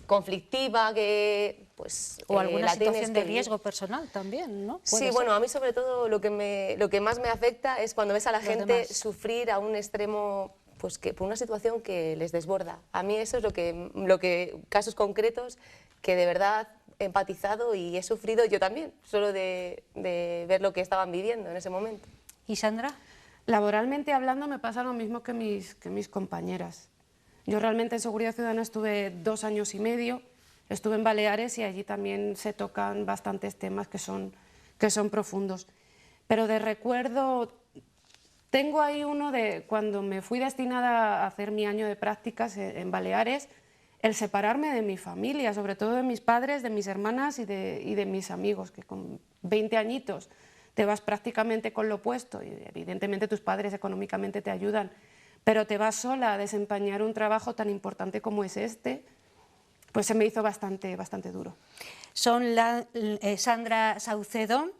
conflictiva que pues O alguna la tienes situación que de vivir. riesgo personal también, ¿no? Sí, Puede bueno, ser. a mí sobre todo lo que más me afecta es cuando ves a la Los gente demás. sufrir a un extremo, pues que por una situación que les desborda. A mí eso es lo que casos concretos que de verdad he empatizado y he sufrido yo también, solo de ver lo que estaban viviendo en ese momento. ¿Y Sandra? Laboralmente hablando me pasa lo mismo que mis compañeras. Yo realmente en Seguridad Ciudadana estuve 2 años y medio, estuve en Baleares y allí también se tocan bastantes temas que son profundos. Pero de recuerdo, tengo ahí uno de cuando me fui destinada a hacer mi año de prácticas en Baleares, el separarme de mi familia, sobre todo de mis padres, de mis hermanas y de mis amigos, que con 20 añitos te vas prácticamente con lo opuesto y evidentemente tus padres económicamente te ayudan, pero te vas sola a desempeñar un trabajo tan importante como es este, pues se me hizo bastante duro. Son Sandra Saucedo,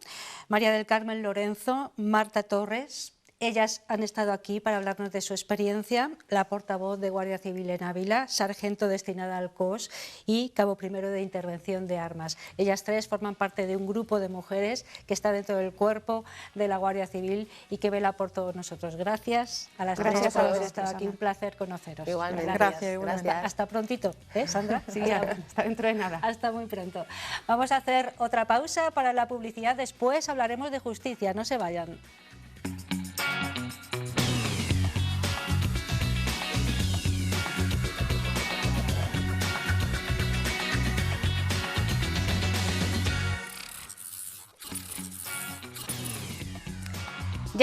María del Carmen Lorenzo, Marta Torres. Ellas han estado aquí para hablarnos de su experiencia, la portavoz de Guardia Civil en Ávila, sargento destinada al COS y cabo primero de intervención de armas. Ellas tres forman parte de un grupo de mujeres que está dentro del cuerpo de la Guardia Civil y que vela por todos nosotros. Gracias a las tres por haber estado aquí, un placer conoceros. Igualmente. Gracias, igualmente. Hasta prontito, ¿eh, Sandra? Sí, hasta dentro de nada. Hasta muy pronto. Vamos a hacer otra pausa para la publicidad, después hablaremos de justicia, no se vayan.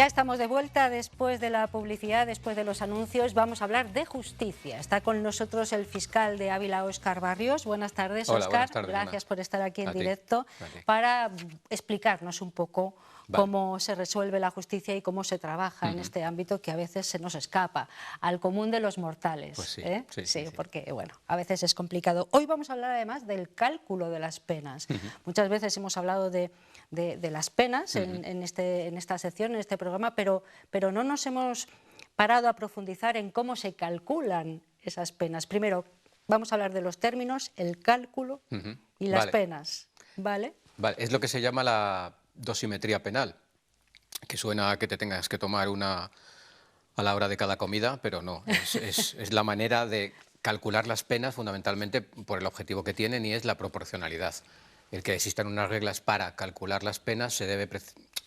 Ya estamos de vuelta después de la publicidad, después de los anuncios. Vamos a hablar de justicia. Está con nosotros el fiscal de Ávila, Óscar Barrios. Buenas tardes, Hola, Óscar. buenas tardes, Gracias Ana. por estar aquí en A ti. directo para explicarnos un poco Vale. cómo se resuelve la justicia y cómo se trabaja en este ámbito que a veces se nos escapa al común de los mortales. Pues sí, ¿eh? sí. Porque bueno, a veces es complicado. Hoy vamos a hablar además del cálculo de las penas. Muchas veces hemos hablado de las penas en esta sección, en este programa, pero no nos hemos parado a profundizar en cómo se calculan esas penas. Primero, vamos a hablar de los términos, el cálculo y las Vale. penas. ¿Vale? Vale, es lo que se llama la dosimetría penal, que suena a que te tengas que tomar una a la hora de cada comida, pero no, es la manera de calcular las penas fundamentalmente por el objetivo que tienen, y es la proporcionalidad. El que existan unas reglas para calcular las penas se debe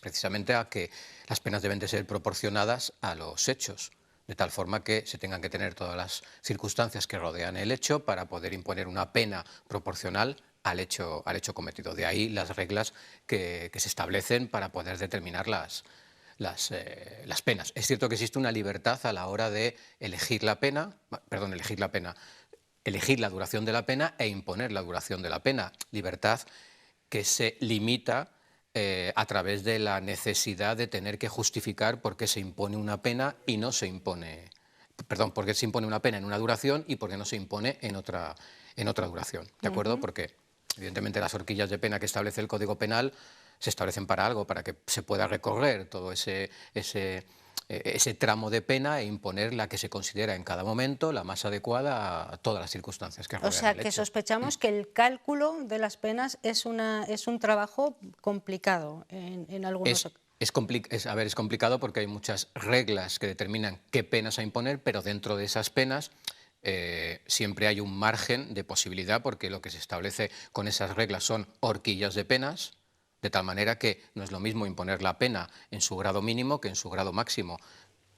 precisamente a que las penas deben de ser proporcionadas a los hechos, de tal forma que se tengan que tener todas las circunstancias que rodean el hecho para poder imponer una pena proporcional al hecho cometido. De ahí las reglas que se establecen para poder determinar las penas. Es cierto que existe una libertad a la hora de elegir la duración de la pena e imponer la duración de la pena. Libertad que se limita a través de la necesidad de tener que justificar por qué se impone una pena y no se impone, por qué se impone una pena en una duración y por qué no se impone en otra duración. ¿De acuerdo? Porque evidentemente las horquillas de pena que establece el Código Penal se establecen para algo, para que se pueda recorrer todo ese tramo de pena e imponer la que se considera en cada momento la más adecuada a todas las circunstancias que rodean O sea, el que hecho. sospechamos que el cálculo de las penas es un trabajo complicado en algunos Es complicado porque hay muchas reglas que determinan qué penas a imponer, pero dentro de esas penas siempre hay un margen de posibilidad, porque lo que se establece con esas reglas son horquillas de penas, de tal manera que no es lo mismo imponer la pena en su grado mínimo que en su grado máximo.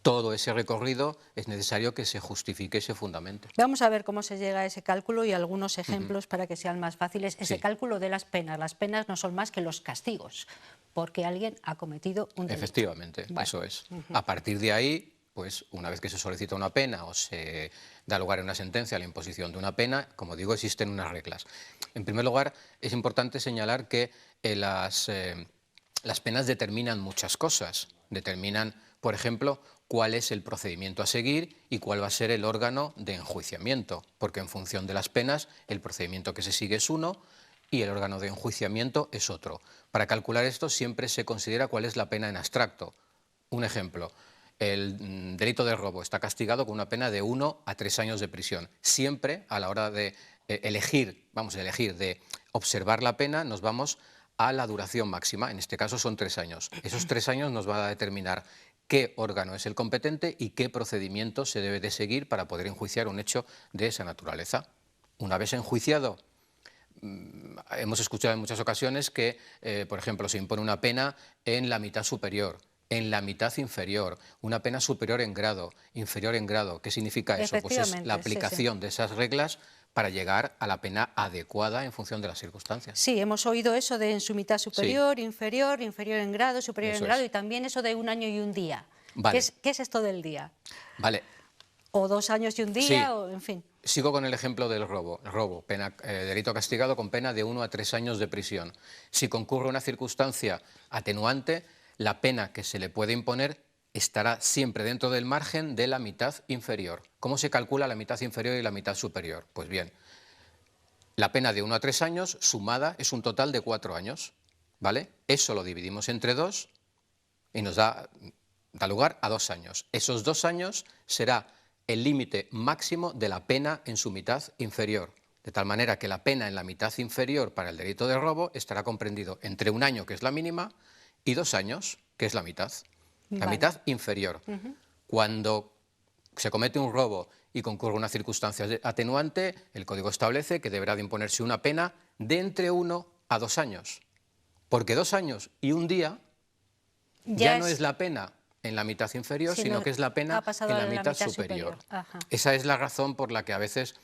Todo ese recorrido es necesario que se justifique y se fundamente. Vamos a ver cómo se llega a ese cálculo y algunos ejemplos para que sean más fáciles. Ese Sí. cálculo de las penas. Las penas no son más que los castigos, porque alguien ha cometido un delito. Efectivamente, Vale. eso es. A partir de ahí, pues una vez que se solicita una pena o se da lugar en una sentencia a la imposición de una pena, como digo, existen unas reglas. En primer lugar, es importante señalar que las penas determinan muchas cosas. Determinan, por ejemplo, cuál es el procedimiento a seguir y cuál va a ser el órgano de enjuiciamiento, porque en función de las penas el procedimiento que se sigue es uno y el órgano de enjuiciamiento es otro. Para calcular esto siempre se considera cuál es la pena en abstracto. Un ejemplo, el delito de robo está castigado con una pena de 1 a 3 años de prisión. Siempre a la hora de de observar la pena, nos vamos a la duración máxima, en este caso son 3 años. Esos 3 años nos van a determinar qué órgano es el competente y qué procedimiento se debe de seguir para poder enjuiciar un hecho de esa naturaleza. Una vez enjuiciado, hemos escuchado en muchas ocasiones que, por ejemplo, se impone una pena en la mitad superior, en la mitad inferior, una pena superior en grado, inferior en grado. ¿Qué significa eso? Pues es la aplicación de esas reglas para llegar a la pena adecuada en función de las circunstancias. Sí, hemos oído eso de en su mitad superior, inferior, inferior en grado, superior Eso en grado, es. y también eso de 1 año y 1 día. Vale. ¿Qué es esto del día? Vale. ¿O 2 años y 1 día? Sí. O, en fin. Sigo con el ejemplo del robo. El robo, delito castigado con pena de 1 a 3 años de prisión. Si concurre una circunstancia atenuante, la pena que se le puede imponer estará siempre dentro del margen de la mitad inferior. ¿Cómo se calcula la mitad inferior y la mitad superior? Pues bien, la pena de 1 a 3 años sumada es un total de 4 años, ¿vale? Eso lo dividimos entre 2 y nos da lugar a 2 años. Esos 2 años será el límite máximo de la pena en su mitad inferior, de tal manera que la pena en la mitad inferior para el delito de robo estará comprendido entre 1 año, que es la mínima, y 2 años, que es la mitad. La mitad inferior. Cuando se comete un robo y concurre una circunstancia atenuante, el Código establece que deberá de imponerse una pena de entre 1 a 2 años. Porque 2 años y 1 día ya no es la pena en la mitad inferior, sino que es la pena en la mitad superior. Ajá. Esa es la razón por la que a veces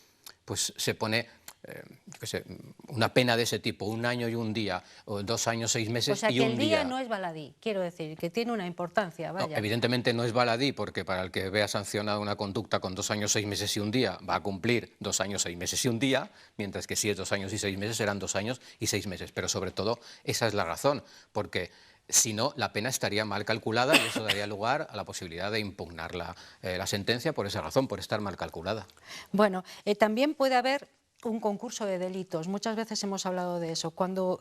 pues, se pone yo qué sé, una pena de ese tipo, 1 año y 1 día, o 2 años, 6 meses O sea, y que 1 el día. día no es baladí, quiero decir, que tiene una importancia, No, vaya. evidentemente no es baladí, porque para el que vea sancionada una conducta con 2 años, 6 meses y 1 día, va a cumplir 2 años, 6 meses y 1 día, mientras que si es 2 años y 6 meses, serán 2 años y 6 meses. Pero sobre todo, esa es la razón, porque si no, la pena estaría mal calculada y eso daría lugar a la posibilidad de impugnar la sentencia por esa razón, por estar mal calculada. Bueno, también puede haber un concurso de delitos. Muchas veces hemos hablado de eso. Cuando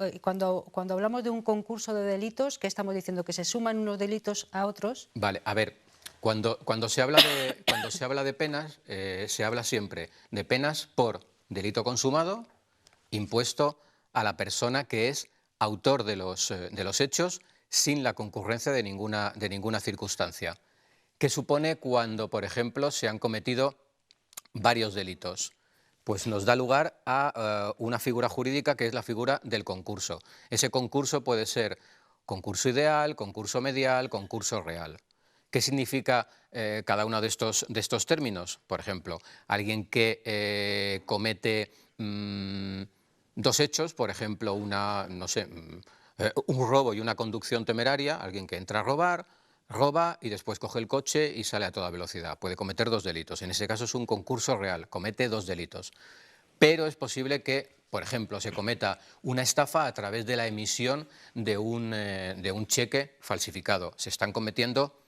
hablamos de un concurso de delitos, ¿qué estamos diciendo? ¿Que se suman unos delitos a otros? Vale, a ver, cuando se habla de penas, se habla siempre de penas por delito consumado, impuesto a la persona que es autor de los hechos sin la concurrencia de ninguna circunstancia. ¿Qué supone cuando, por ejemplo, se han cometido varios delitos? Pues nos da lugar a una figura jurídica que es la figura del concurso. Ese concurso puede ser concurso ideal, concurso medial, concurso real. ¿Qué significa cada uno de estos términos? Por ejemplo, alguien que comete 2 hechos, por ejemplo, un robo y una conducción temeraria, alguien que entra a roba y después coge el coche y sale a toda velocidad. Puede cometer 2 delitos. En ese caso es un concurso real, comete 2 delitos. Pero es posible que, por ejemplo, se cometa una estafa a través de la emisión de un cheque falsificado. Se están cometiendo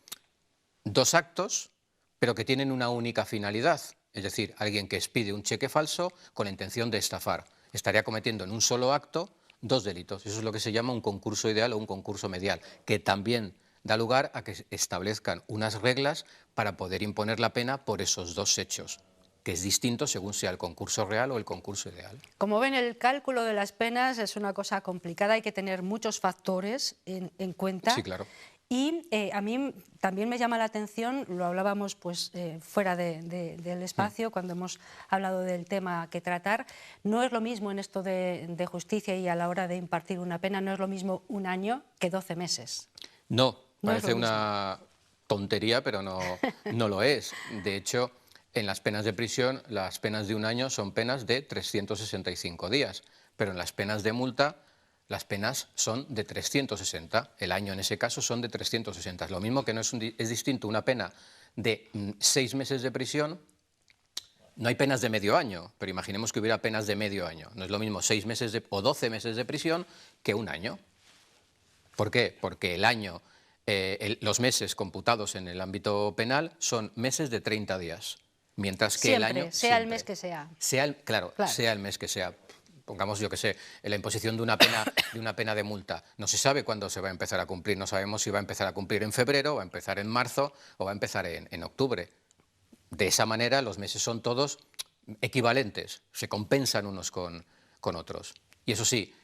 2 actos, pero que tienen una única finalidad. Es decir, alguien que expide un cheque falso con la intención de estafar. Estaría cometiendo en un solo acto 2 delitos. Eso es lo que se llama un concurso ideal o un concurso medial, que también da lugar a que establezcan unas reglas para poder imponer la pena por esos 2 hechos, que es distinto según sea el concurso real o el concurso ideal. Como ven, el cálculo de las penas es una cosa complicada, hay que tener muchos factores en cuenta. Sí, claro. Y a mí también me llama la atención, lo hablábamos pues, fuera del espacio, cuando hemos hablado del tema que tratar, no es lo mismo en esto de justicia y a la hora de impartir una pena, no es lo mismo 1 año que 12 meses. No, No es parece lo mismo. una tontería, pero no lo es. De hecho, en las penas de prisión, las penas de 1 año son penas de 365 días, pero en las penas de multa, las penas son de 360. El año en ese caso son de 360. Lo mismo que no es distinto una pena de 6 meses de prisión. No hay penas de medio año, pero imaginemos que hubiera penas de medio año. No es lo mismo 6 meses o 12 meses de prisión que 1 año. ¿Por qué? Porque el año, los meses computados en el ámbito penal son meses de 30 días. Mientras que Siempre, el año... sea el mes que sea. Claro, sea el mes que sea. Pongamos, yo que sé, la imposición de una pena de multa. No se sabe cuándo se va a empezar a cumplir. No sabemos si va a empezar a cumplir en febrero, va a empezar en marzo o va a empezar en octubre. De esa manera los meses son todos equivalentes, se compensan unos con otros. Y eso sí,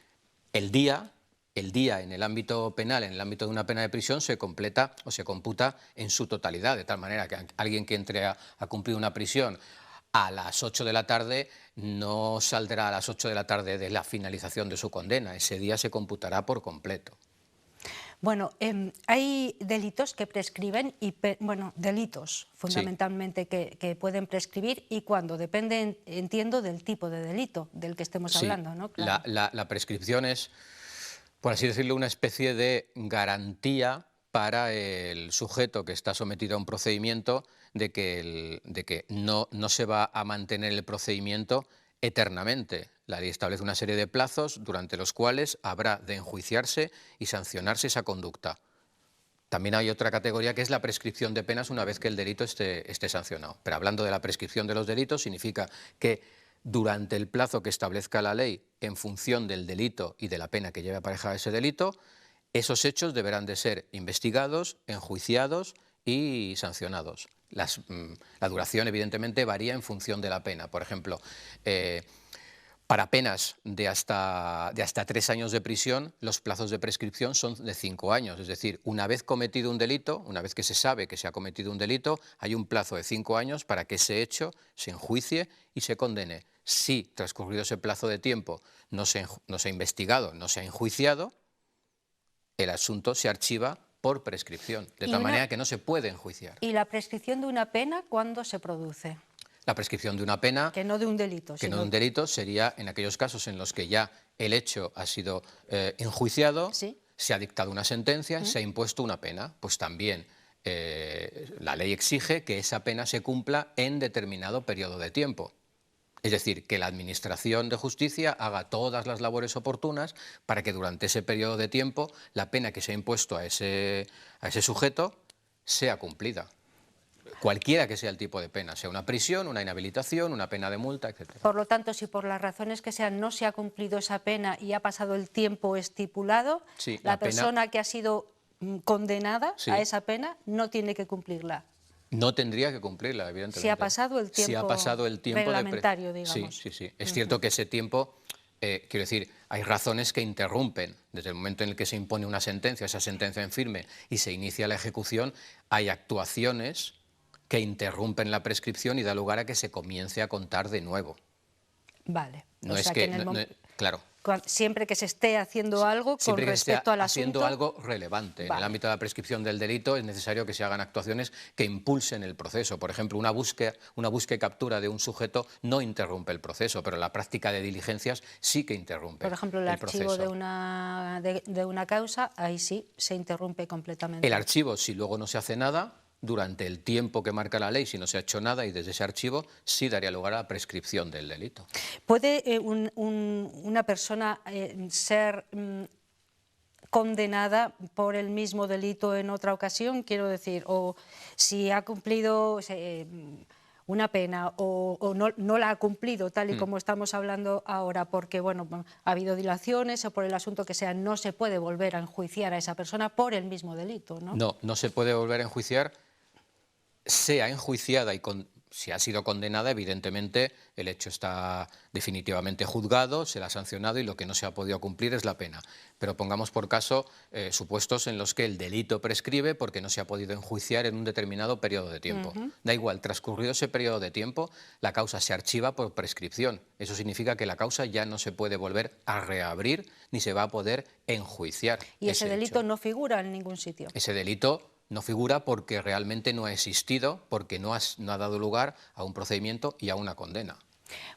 el día en el ámbito penal, en el ámbito de una pena de prisión, se completa o se computa en su totalidad, de tal manera que alguien que entre a cumplir una prisión a las 8 de la tarde no saldrá a las 8 de la tarde de la finalización de su condena, ese día se computará por completo. Bueno, hay delitos que prescriben, delitos fundamentalmente que pueden prescribir y cuando depende, entiendo, del tipo de delito del que estemos hablando, ¿no? Claro. La prescripción es, por así decirlo, una especie de garantía para el sujeto que está sometido a un procedimiento de que no se va a mantener el procedimiento eternamente. La ley establece una serie de plazos durante los cuales habrá de enjuiciarse y sancionarse esa conducta. También hay otra categoría que es la prescripción de penas una vez que el delito esté sancionado. Pero hablando de la prescripción de los delitos, significa que durante el plazo que establezca la ley en función del delito y de la pena que lleve aparejada ese delito, esos hechos deberán de ser investigados, enjuiciados y sancionados. La duración, evidentemente, varía en función de la pena. Por ejemplo, para penas de hasta 3 años de prisión, los plazos de prescripción son de 5 años. Es decir, una vez cometido un delito, una vez que se sabe que se ha cometido un delito, hay un plazo de 5 años para que ese hecho se enjuicie y se condene. Si, transcurrido ese plazo de tiempo, no se ha investigado, no se ha enjuiciado, el asunto se archiva por prescripción, de tal manera que no se puede enjuiciar. ¿Y la prescripción de una pena cuándo se produce? La prescripción de una pena, Que no de un delito. que no sino- de un delito, sería en aquellos casos en los que ya el hecho ha sido enjuiciado, Sí. se ha dictado una sentencia, se ha impuesto una pena. Pues también la ley exige que esa pena se cumpla en determinado periodo de tiempo. Es decir, que la Administración de Justicia haga todas las labores oportunas para que durante ese periodo de tiempo la pena que se ha impuesto a ese sujeto sea cumplida. Cualquiera que sea el tipo de pena, sea una prisión, una inhabilitación, una pena de multa, etc. Por lo tanto, si por las razones que sean no se ha cumplido esa pena y ha pasado el tiempo estipulado, Sí, la la pena- persona que ha sido condenada Sí. a esa pena no tiene que cumplirla. No tendría que cumplirla, evidentemente. Si ha pasado el Si ha tiempo pasado el tiempo reglamentario, Sí, digamos. sí, sí. Es cierto que ese tiempo, quiero decir, hay razones que interrumpen. Desde el momento en el que se impone una sentencia, esa sentencia en firme, y se inicia la ejecución, hay actuaciones que interrumpen la prescripción y da lugar a que se comience a contar de nuevo. Vale. No O es sea que... en el claro. siempre que se esté haciendo algo con Siempre que se esté respecto al haciendo asunto. algo relevante. En Vale. el ámbito de la prescripción del delito es necesario que se hagan actuaciones que impulsen el proceso. Por ejemplo, una búsqueda y captura de un sujeto no interrumpe el proceso, pero la práctica de diligencias sí que interrumpe Por ejemplo, el archivo proceso. de una causa, ahí sí se interrumpe completamente. El archivo, si luego no se hace nada, durante el tiempo que marca la ley, si no se ha hecho nada, y desde ese archivo sí daría lugar a la prescripción del delito. ¿Puede una persona ser condenada por el mismo delito en otra ocasión? Quiero decir, o si ha cumplido una pena o no la ha cumplido, tal y como estamos hablando ahora, porque bueno, ha habido dilaciones o por el asunto que sea, no se puede volver a enjuiciar a esa persona por el mismo delito, ¿no? No, no se puede volver a enjuiciar. Sea enjuiciada y si ha sido condenada, evidentemente el hecho está definitivamente juzgado, se la ha sancionado y lo que no se ha podido cumplir es la pena. Pero pongamos por caso supuestos en los que el delito prescribe porque no se ha podido enjuiciar en un determinado periodo de tiempo. Da igual, transcurrido ese periodo de tiempo, la causa se archiva por prescripción. Eso significa que la causa ya no se puede volver a reabrir ni se va a poder enjuiciar. Y ese delito hecho. no figura en ningún sitio. Ese delito no figura porque realmente no ha existido, porque no ha dado lugar a un procedimiento y a una condena.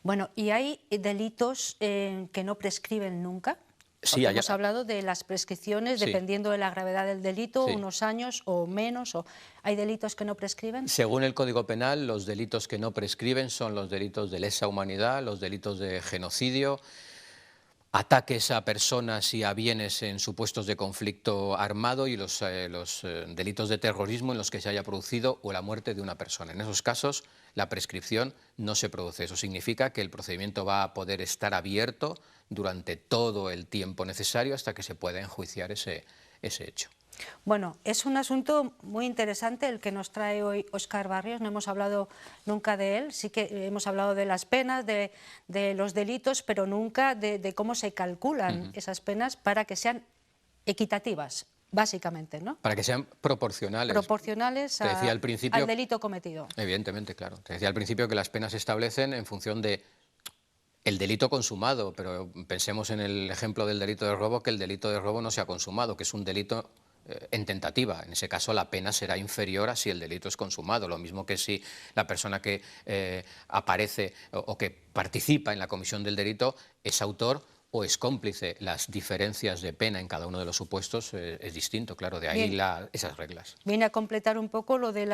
Bueno, ¿y hay delitos que no prescriben nunca? Sí, Porque hemos hablado de las prescripciones, Sí. dependiendo de la gravedad del delito, Sí. unos años o menos. ¿Hay delitos que no prescriben? Según el Código Penal, los delitos que no prescriben son los delitos de lesa humanidad, los delitos de genocidio, ataques a personas y a bienes en supuestos de conflicto armado y los delitos de terrorismo en los que se haya producido o la muerte de una persona. En esos casos, la prescripción no se produce. Eso significa que el procedimiento va a poder estar abierto durante todo el tiempo necesario hasta que se pueda enjuiciar ese hecho. Bueno, es un asunto muy interesante el que nos trae hoy Óscar Barrios. No hemos hablado nunca de él, sí que hemos hablado de las penas, de los delitos, pero nunca de cómo se calculan esas penas para que sean equitativas, básicamente, ¿no? Para que sean proporcionales. Proporcionales Te decía al principio, al delito cometido. Evidentemente, claro. Te decía al principio que las penas se establecen en función de el delito consumado, pero pensemos en el ejemplo del delito de robo, que el delito de robo no se ha consumado, que es un delito en tentativa. En ese caso la pena será inferior a si el delito es consumado, lo mismo que si la persona que aparece o que participa en la comisión del delito es autor o es cómplice. Las diferencias de pena en cada uno de los supuestos es distinto, claro, de ahí esas reglas. Viene a completar un poco lo de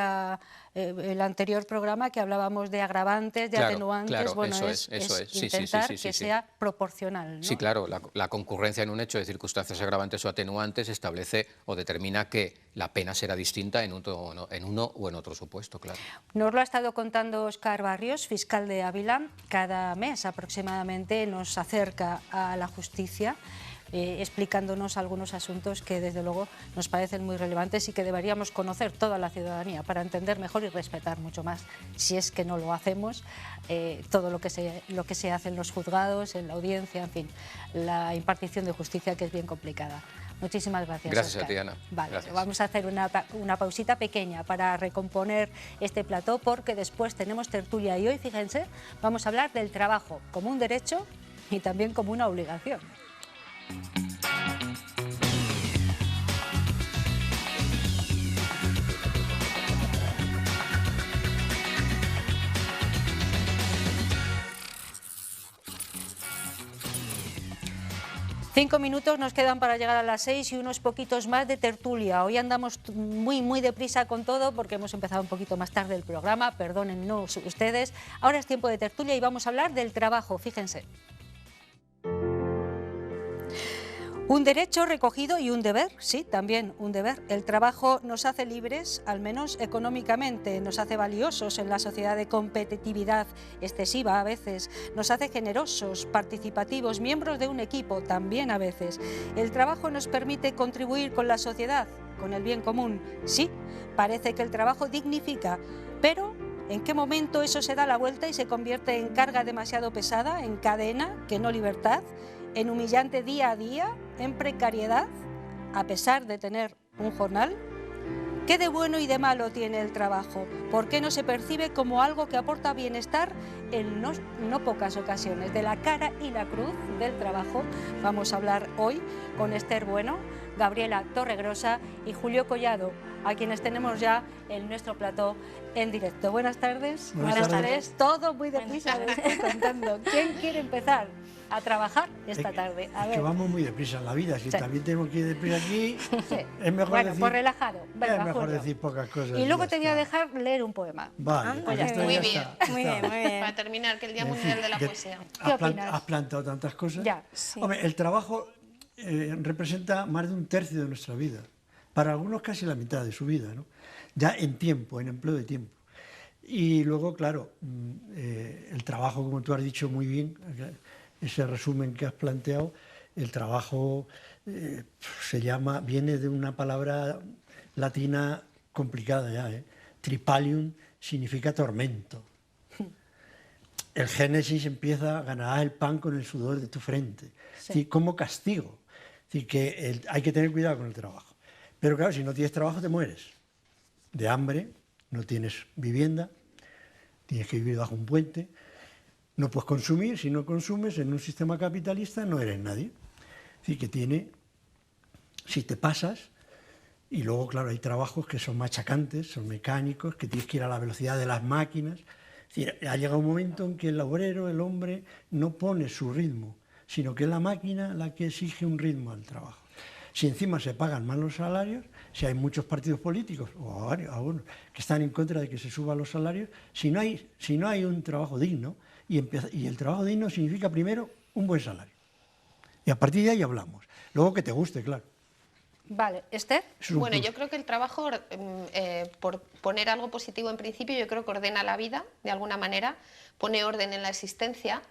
el anterior programa que hablábamos de agravantes, de atenuantes. Claro, bueno, eso es. Sí, intentar sí, que sea proporcional, ¿no? Sí, claro, la concurrencia en un hecho de circunstancias agravantes o atenuantes establece o determina que la pena será distinta en uno o en otro supuesto, claro. Nos lo ha estado contando Óscar Barrios, fiscal de Ávila. Cada mes aproximadamente nos acerca a la justicia explicándonos algunos asuntos que desde luego nos parecen muy relevantes y que deberíamos conocer toda la ciudadanía para entender mejor y respetar mucho más, si es que no lo hacemos, todo lo que se hace en los juzgados, en la audiencia, en fin, la impartición de justicia, que es bien complicada. Muchísimas gracias. Gracias Óscar. a ti, Ana. Vale, Gracias. vamos a hacer una pausita pequeña para recomponer este plató, porque después tenemos tertulia y hoy, fíjense, vamos a hablar del trabajo como un derecho y también como una obligación. 5 minutos nos quedan para llegar a las 6 y unos poquitos más de tertulia. Hoy andamos muy deprisa con todo porque hemos empezado un poquito más tarde el programa, perdónennos ustedes. Ahora es tiempo de tertulia y vamos a hablar del trabajo, fíjense. Un derecho recogido y un deber, sí, también un deber. El trabajo nos hace libres, al menos económicamente, nos hace valiosos en la sociedad de competitividad excesiva a veces, nos hace generosos, participativos, miembros de un equipo también a veces. El trabajo nos permite contribuir con la sociedad, con el bien común. Sí, parece que el trabajo dignifica, pero ¿en qué momento eso se da la vuelta y se convierte en carga demasiado pesada, en cadena, que no libertad? ¿En humillante día a día? ¿En precariedad? A pesar de tener un jornal. ¿Qué de bueno y de malo tiene el trabajo? ¿Por qué no se percibe como algo que aporta bienestar en no pocas ocasiones? De la cara y la cruz del trabajo vamos a hablar hoy con Esther Bueno, Gabriela Torregrosa y Julio Collado, a quienes tenemos ya en nuestro plató en directo. Buenas tardes. Buenas tardes. Todo muy deprisa, me estoy contando. ¿Quién quiere empezar a trabajar esta tarde? Es que vamos muy deprisa en la vida, si también tenemos que ir deprisa aquí, sí. Es mejor bueno, decir... pues relajado. Venga, es mejor Julio. decir pocas cosas. Y luego te voy a está. dejar leer un poema. Vale, pues pues esto Muy ya bien, está, muy bien, está. muy bien. Para terminar, que el Día Mundial de la Poesía. ¿Qué opinas? Has plantado tantas cosas. Ya, sí. Hombre, el trabajo representa más de un tercio de nuestra vida. Para algunos casi la mitad de su vida, ¿no? Ya en tiempo, en empleo de tiempo. Y luego, claro, el trabajo, como tú has dicho muy bien, ese resumen que has planteado, el trabajo viene de una palabra latina complicada ya, Tripalium significa tormento. El Génesis empieza: ganarás el pan con el sudor de tu frente. Sí. Es decir, como castigo. Es decir, que hay que tener cuidado con el trabajo. Pero claro, si no tienes trabajo te mueres de hambre, no tienes vivienda, tienes que vivir bajo un puente, no puedes consumir. Si no consumes en un sistema capitalista no eres nadie. Es decir, que si te pasas, y luego claro hay trabajos que son machacantes, son mecánicos, que tienes que ir a la velocidad de las máquinas. Es decir, ha llegado un momento en que el obrero, el hombre, no pone su ritmo, sino que es la máquina la que exige un ritmo al trabajo. Si encima se pagan mal los salarios, si hay muchos partidos políticos, o algunos, que están en contra de que se suban los salarios, si no hay un trabajo digno, y el trabajo digno significa primero un buen salario. Y a partir de ahí hablamos. Luego que te guste, claro. Vale, Esther. Bueno, yo creo que el trabajo, por poner algo positivo en principio, yo creo que ordena la vida, de alguna manera, pone orden en la existencia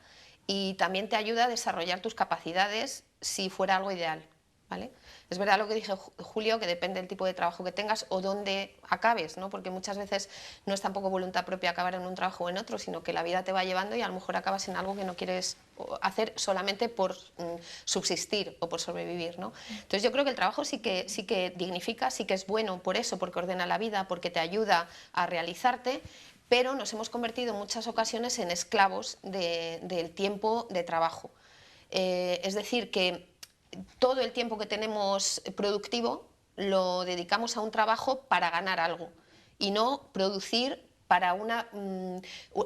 y también te ayuda a desarrollar tus capacidades si fuera algo ideal, ¿vale? Es verdad lo que dije, Julio, que depende del tipo de trabajo que tengas o dónde acabes, ¿no? Porque muchas veces no es tampoco voluntad propia acabar en un trabajo o en otro, sino que la vida te va llevando y a lo mejor acabas en algo que no quieres hacer solamente por subsistir o por sobrevivir, ¿no? Entonces yo creo que el trabajo sí que dignifica, sí que es bueno por eso, porque ordena la vida, porque te ayuda a realizarte, pero nos hemos convertido en muchas ocasiones en esclavos del tiempo de trabajo. Es decir, que todo el tiempo que tenemos productivo lo dedicamos a un trabajo para ganar algo y no producir para una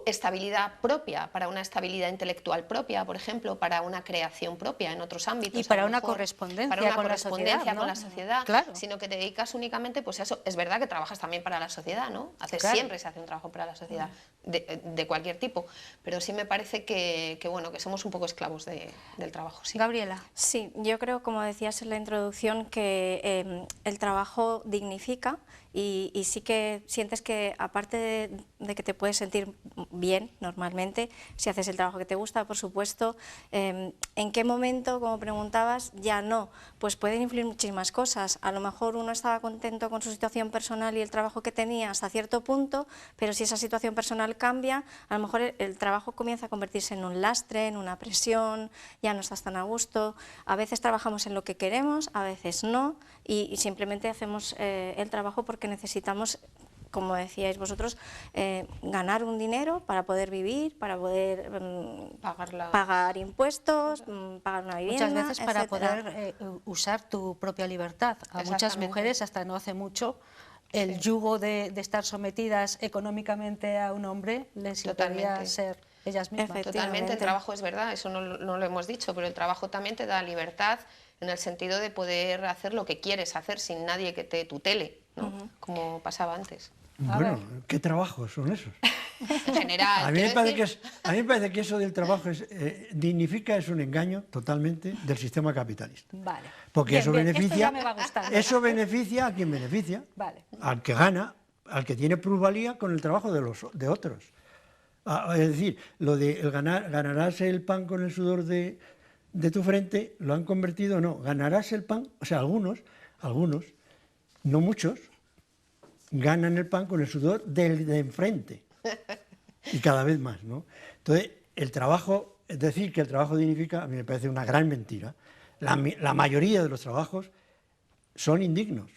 estabilidad propia, para una estabilidad intelectual propia, por ejemplo, para una creación propia en otros ámbitos. Y para una correspondencia con la sociedad, ¿no? con la sociedad, claro. Sino que te dedicas únicamente pues a eso. Es verdad que trabajas también para la sociedad, ¿no? Claro. Siempre se hace un trabajo para la sociedad, de cualquier tipo, pero sí me parece que bueno, que somos un poco esclavos del trabajo. Sí. Gabriela. Sí, yo creo, como decías en la introducción, que el trabajo dignifica y sí que sientes que, aparte de que te puedes sentir bien normalmente, si haces el trabajo que te gusta, por supuesto, ¿en qué momento, como preguntabas, ya no? Pues pueden influir muchísimas cosas. A lo mejor uno estaba contento con su situación personal y el trabajo que tenía hasta cierto punto, pero si esa situación personal cambia, a lo mejor el trabajo comienza a convertirse en un lastre, en una presión, ya no estás tan a gusto. A veces trabajamos en lo que queremos, a veces no, y simplemente hacemos el trabajo porque necesitamos, como decíais vosotros, ganar un dinero para poder vivir, para poder pagar impuestos, pagar una vivienda, Muchas veces para etcétera. poder usar tu propia libertad. A muchas mujeres, hasta no hace mucho, el yugo de estar sometidas económicamente a un hombre les impedía ser ellas mismas. Totalmente, el trabajo es verdad, eso no lo hemos dicho, pero el trabajo también te da libertad en el sentido de poder hacer lo que quieres hacer sin nadie que te tutele, ¿no? Como pasaba antes. Bueno, ¿qué trabajos son esos? En general. A mí me parece que eso del trabajo dignifica, es un engaño totalmente del sistema capitalista. Vale. Porque Bien, eso bien, beneficia, esto ya me va gustando. eso beneficia a quien beneficia, Vale. al que gana, al que tiene plusvalía con el trabajo de otros. Es decir, lo de ganarás el pan con el sudor de tu frente, lo han convertido, no, ganarás el pan, o sea, algunos, no muchos, ganan el pan con el sudor del de enfrente. Y cada vez más, ¿no? Entonces, el trabajo, es decir, que el trabajo dignifica, a mí me parece una gran mentira. La mayoría de los trabajos son indignos.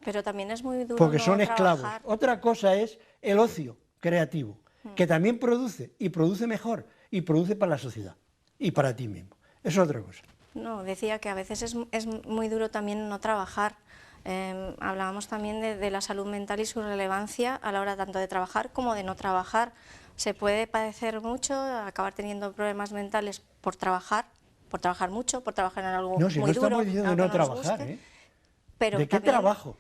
Pero también es muy duro Porque no son esclavos. trabajar. Otra cosa es el ocio creativo, que también produce, y produce mejor, y produce para la sociedad, y para ti mismo. Eso es otra cosa. No, decía que a veces es muy duro también no trabajar. Hablábamos también de la salud mental y su relevancia a la hora tanto de trabajar como de no trabajar. Se puede padecer mucho, acabar teniendo problemas mentales por trabajar mucho, por trabajar en algo No, si muy no duro, estamos diciendo aunque no nos trabajar, guste. ¿eh? Pero ¿De qué también, trabajo?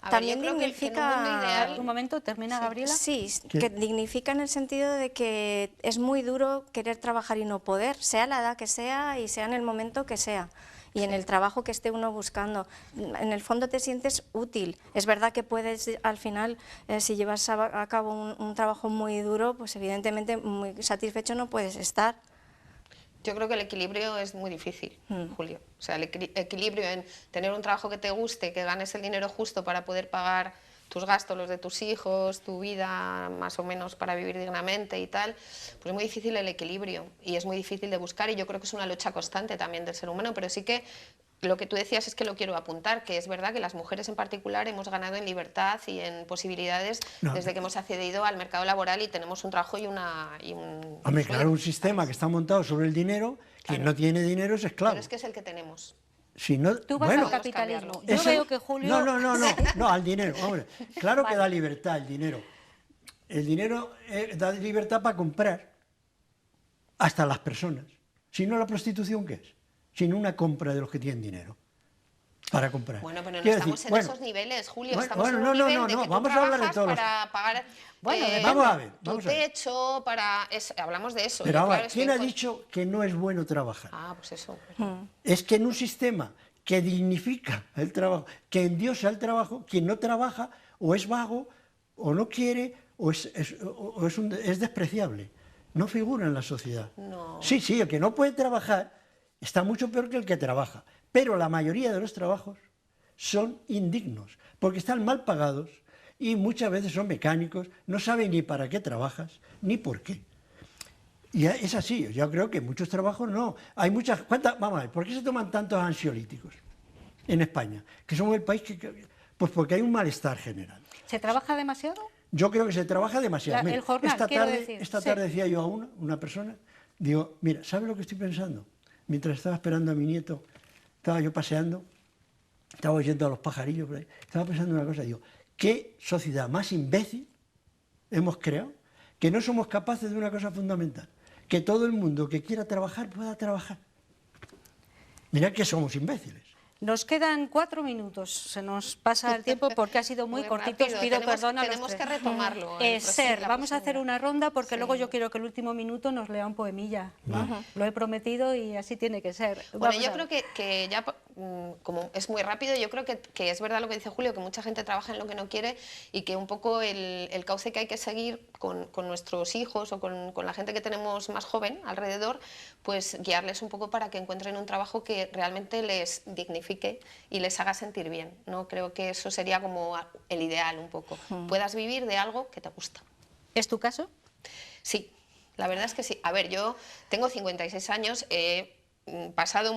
A ver, también yo creo que en un dignifica... mundo ideal- Un momento, ¿termina Gabriela? Sí, ¿Qué? que dignifica en el sentido de que es muy duro querer trabajar y no poder, sea la edad que sea y sea en el momento que sea. Y en el trabajo que esté uno buscando. En el fondo te sientes útil. Es verdad que puedes, al final, si llevas a cabo un trabajo muy duro, pues evidentemente muy satisfecho no puedes estar. Yo creo que el equilibrio es muy difícil, Julio. O sea, el equilibrio en tener un trabajo que te guste, que ganes el dinero justo para poder pagar tus gastos, los de tus hijos, tu vida más o menos para vivir dignamente y tal, pues es muy difícil el equilibrio y es muy difícil de buscar y yo creo que es una lucha constante también del ser humano, pero sí que lo que tú decías es que lo quiero apuntar, que es verdad que las mujeres en particular hemos ganado en libertad y en posibilidades desde que hemos accedido al mercado laboral y tenemos un trabajo y un Hombre, sueldo. claro, un sistema que está montado sobre el dinero, quien no tiene dinero es esclavo. Pero es que es el que tenemos. Si no, Tú vas bueno, al capitalismo. Yo ese- veo que Julio... No, al dinero, hombre. Claro que da libertad el dinero. El dinero da libertad para comprar hasta las personas. Si no, la prostitución, ¿qué es? Sino una compra de los que tienen dinero para comprar. Bueno, pero no Quiero estamos decir, en bueno, esos niveles, Julio. bueno, Estamos bueno, en un no, nivel no, de no, que vamos tú a hablar de trabajas todos los- para pagar vamos a ver, tu vamos a ver. techo, para... hablamos de eso. Pero y ahora, claro, es que ¿quién ha pues- dicho que no es bueno trabajar? Ah, pues eso. Es que en un sistema que dignifica el trabajo, que endiosa el trabajo, quien no trabaja o es vago, o no quiere, o es despreciable. No figura en la sociedad. No. Sí, el que no puede trabajar está mucho peor que el que trabaja. Pero la mayoría de los trabajos son indignos, porque están mal pagados y muchas veces son mecánicos, no saben ni para qué trabajas, ni por qué. Y es así, yo creo que muchos trabajos no. Hay muchas. Vamos a ver, ¿por qué se toman tantos ansiolíticos en España? Que somos el país pues porque hay un malestar general. ¿Se trabaja demasiado? Yo creo que se trabaja demasiado. El jornal, quiero decir. Esta Sí. tarde decía yo a una persona, digo, mira, ¿sabes lo que estoy pensando? Mientras estaba esperando a mi nieto, estaba yo paseando, estaba oyendo a los pajarillos por ahí, estaba pensando una cosa, digo, ¿qué sociedad más imbécil hemos creado? Que no somos capaces de una cosa fundamental, que todo el mundo que quiera trabajar pueda trabajar. Mirad que somos imbéciles. Nos quedan 4 minutos, se nos pasa el tiempo porque ha sido muy Muy cortito, os rápido, pido tenemos- perdón a los tenemos tres. que retomarlo en Ser, la vamos a hacer próxima. una ronda porque luego yo quiero que el último minuto nos lea un poemilla. ¿no? Lo he prometido y así tiene que ser. Bueno, Vamos yo a creo ver. que ya, como es muy rápido, yo creo que es verdad lo que dice Julio, que mucha gente trabaja en lo que no quiere y que un poco el cauce que hay que seguir con nuestros hijos o con la gente que tenemos más joven alrededor, pues guiarles un poco para que encuentren un trabajo que realmente les dignifique y les haga sentir bien, ¿no? Creo que eso sería como el ideal un poco. Puedas vivir de algo que te gusta. ¿Es tu caso? Sí, la verdad es que sí. A ver, yo tengo 56 años, he pasado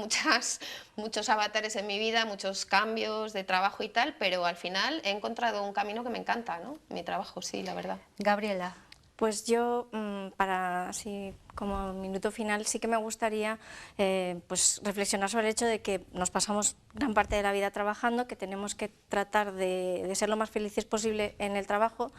muchos avatares en mi vida, muchos cambios de trabajo y tal, pero al final he encontrado un camino que me encanta, ¿no? Mi trabajo, sí, la verdad. Gabriela. Pues yo, para así como minuto final, sí que me gustaría pues reflexionar sobre el hecho de que nos pasamos gran parte de la vida trabajando, que tenemos que tratar de ser lo más felices posible en el trabajo,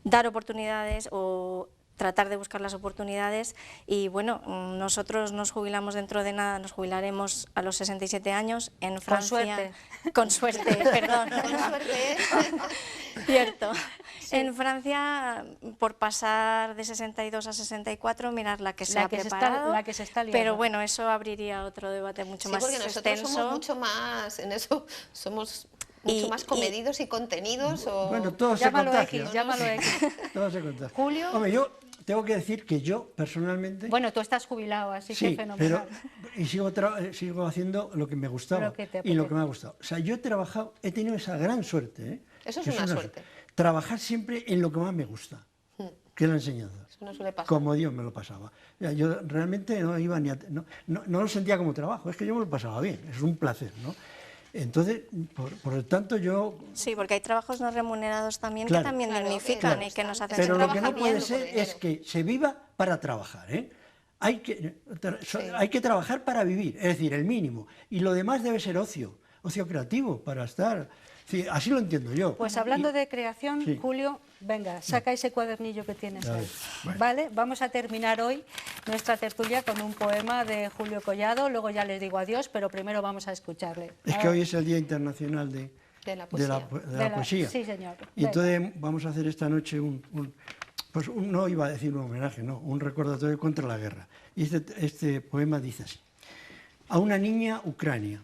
dar oportunidades o tratar de buscar las oportunidades y bueno, nosotros nos jubilamos dentro de nada, nos jubilaremos a los 67 años en Francia. Con suerte, perdón. Con suerte. Cierto. Sí. En Francia, por pasar de 62 a 64, mirar la que se ha preparado. La que se está liando. Pero bueno, eso abriría otro debate mucho más porque nosotros extenso. somos mucho más, en eso somos mucho más comedidos y contenidos. Bueno, todo llámalo se contagia. X, llámalo X. Todo se contagia. Julio. Hombre, yo tengo que decir que yo personalmente... Bueno, tú estás jubilado, así sí, que fenomenal. Y sigo haciendo lo que me gustaba y lo que me ha gustado. O sea, yo he tenido esa gran suerte. ¿eh? Eso es una suerte. Trabajar siempre en lo que más me gusta, que es la enseñanza. Eso no suele pasar. Como Dios me lo pasaba. Yo realmente no iba no lo sentía como trabajo, es que yo me lo pasaba bien, es un placer, ¿no? Entonces, por lo tanto, yo... Sí, porque hay trabajos no remunerados también claro, que también dignifican y que nos hacen Pero lo que no trabajar puede bien. ser es que se viva para trabajar, ¿eh? Hay que trabajar para vivir, es decir, el mínimo. Y lo demás debe ser ocio creativo para estar... Sí, así lo entiendo yo. Pues hablando de creación, sí. Julio, venga, saca ese cuadernillo que tienes ahí. Bueno. Vale, vamos a terminar hoy nuestra tertulia con un poema de Julio Collado, luego ya les digo adiós, pero primero vamos a escucharle. Es que hoy es el Día Internacional de la poesía. De la poesía. Sí, señor. Y entonces vamos a hacer esta noche no iba a decir un homenaje, no, un recordatorio contra la guerra. Y este poema dice así: a una niña, Ucrania.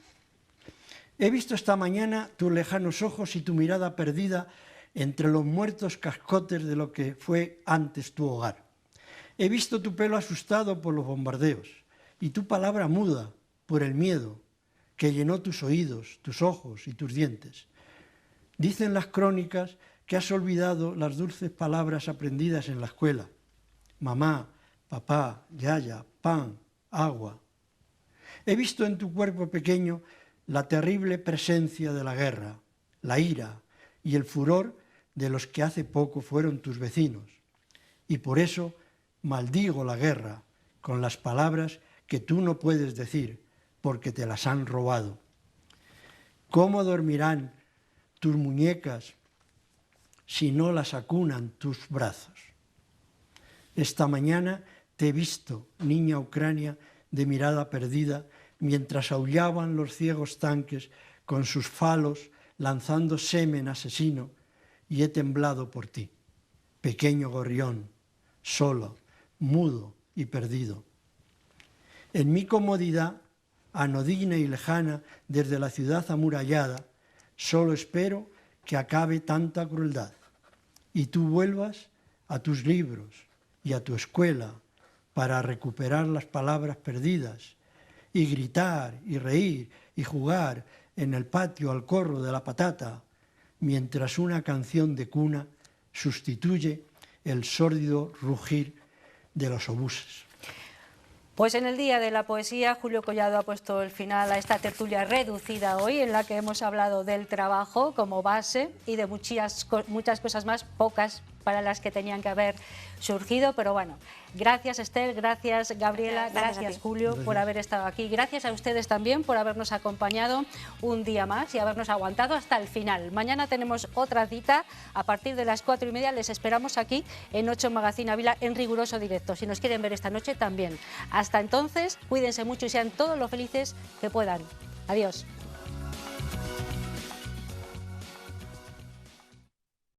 He visto esta mañana tus lejanos ojos y tu mirada perdida entre los muertos cascotes de lo que fue antes tu hogar. He visto tu pelo asustado por los bombardeos y tu palabra muda por el miedo que llenó tus oídos, tus ojos y tus dientes. Dicen las crónicas que has olvidado las dulces palabras aprendidas en la escuela. Mamá, papá, yaya, pan, agua. He visto en tu cuerpo pequeño la terrible presencia de la guerra, la ira y el furor de los que hace poco fueron tus vecinos. Y por eso maldigo la guerra con las palabras que tú no puedes decir porque te las han robado. ¿Cómo dormirán tus muñecas si no las acunan tus brazos? Esta mañana te he visto, niña Ucrania, de mirada perdida, mientras aullaban los ciegos tanques con sus falos lanzando semen asesino, y he temblado por ti, pequeño gorrión, solo, mudo y perdido. En mi comodidad, anodina y lejana desde la ciudad amurallada, solo espero que acabe tanta crueldad y tú vuelvas a tus libros y a tu escuela para recuperar las palabras perdidas y gritar y reír y jugar en el patio al corro de la patata, mientras una canción de cuna sustituye el sórdido rugir de los obuses. Pues en el Día de la Poesía, Julio Collado ha puesto el final a esta tertulia reducida hoy, en la que hemos hablado del trabajo como base y de muchas cosas más, pocas para las que tenían que haber surgido, pero bueno, gracias Esther, gracias Gabriela, gracias Julio por haber estado aquí, gracias a ustedes también por habernos acompañado un día más y habernos aguantado hasta el final. Mañana tenemos otra cita a partir de las 4:30, les esperamos aquí en 8 Magazine Ávila en riguroso directo, si nos quieren ver esta noche también. Hasta entonces, cuídense mucho y sean todos lo felices que puedan. Adiós.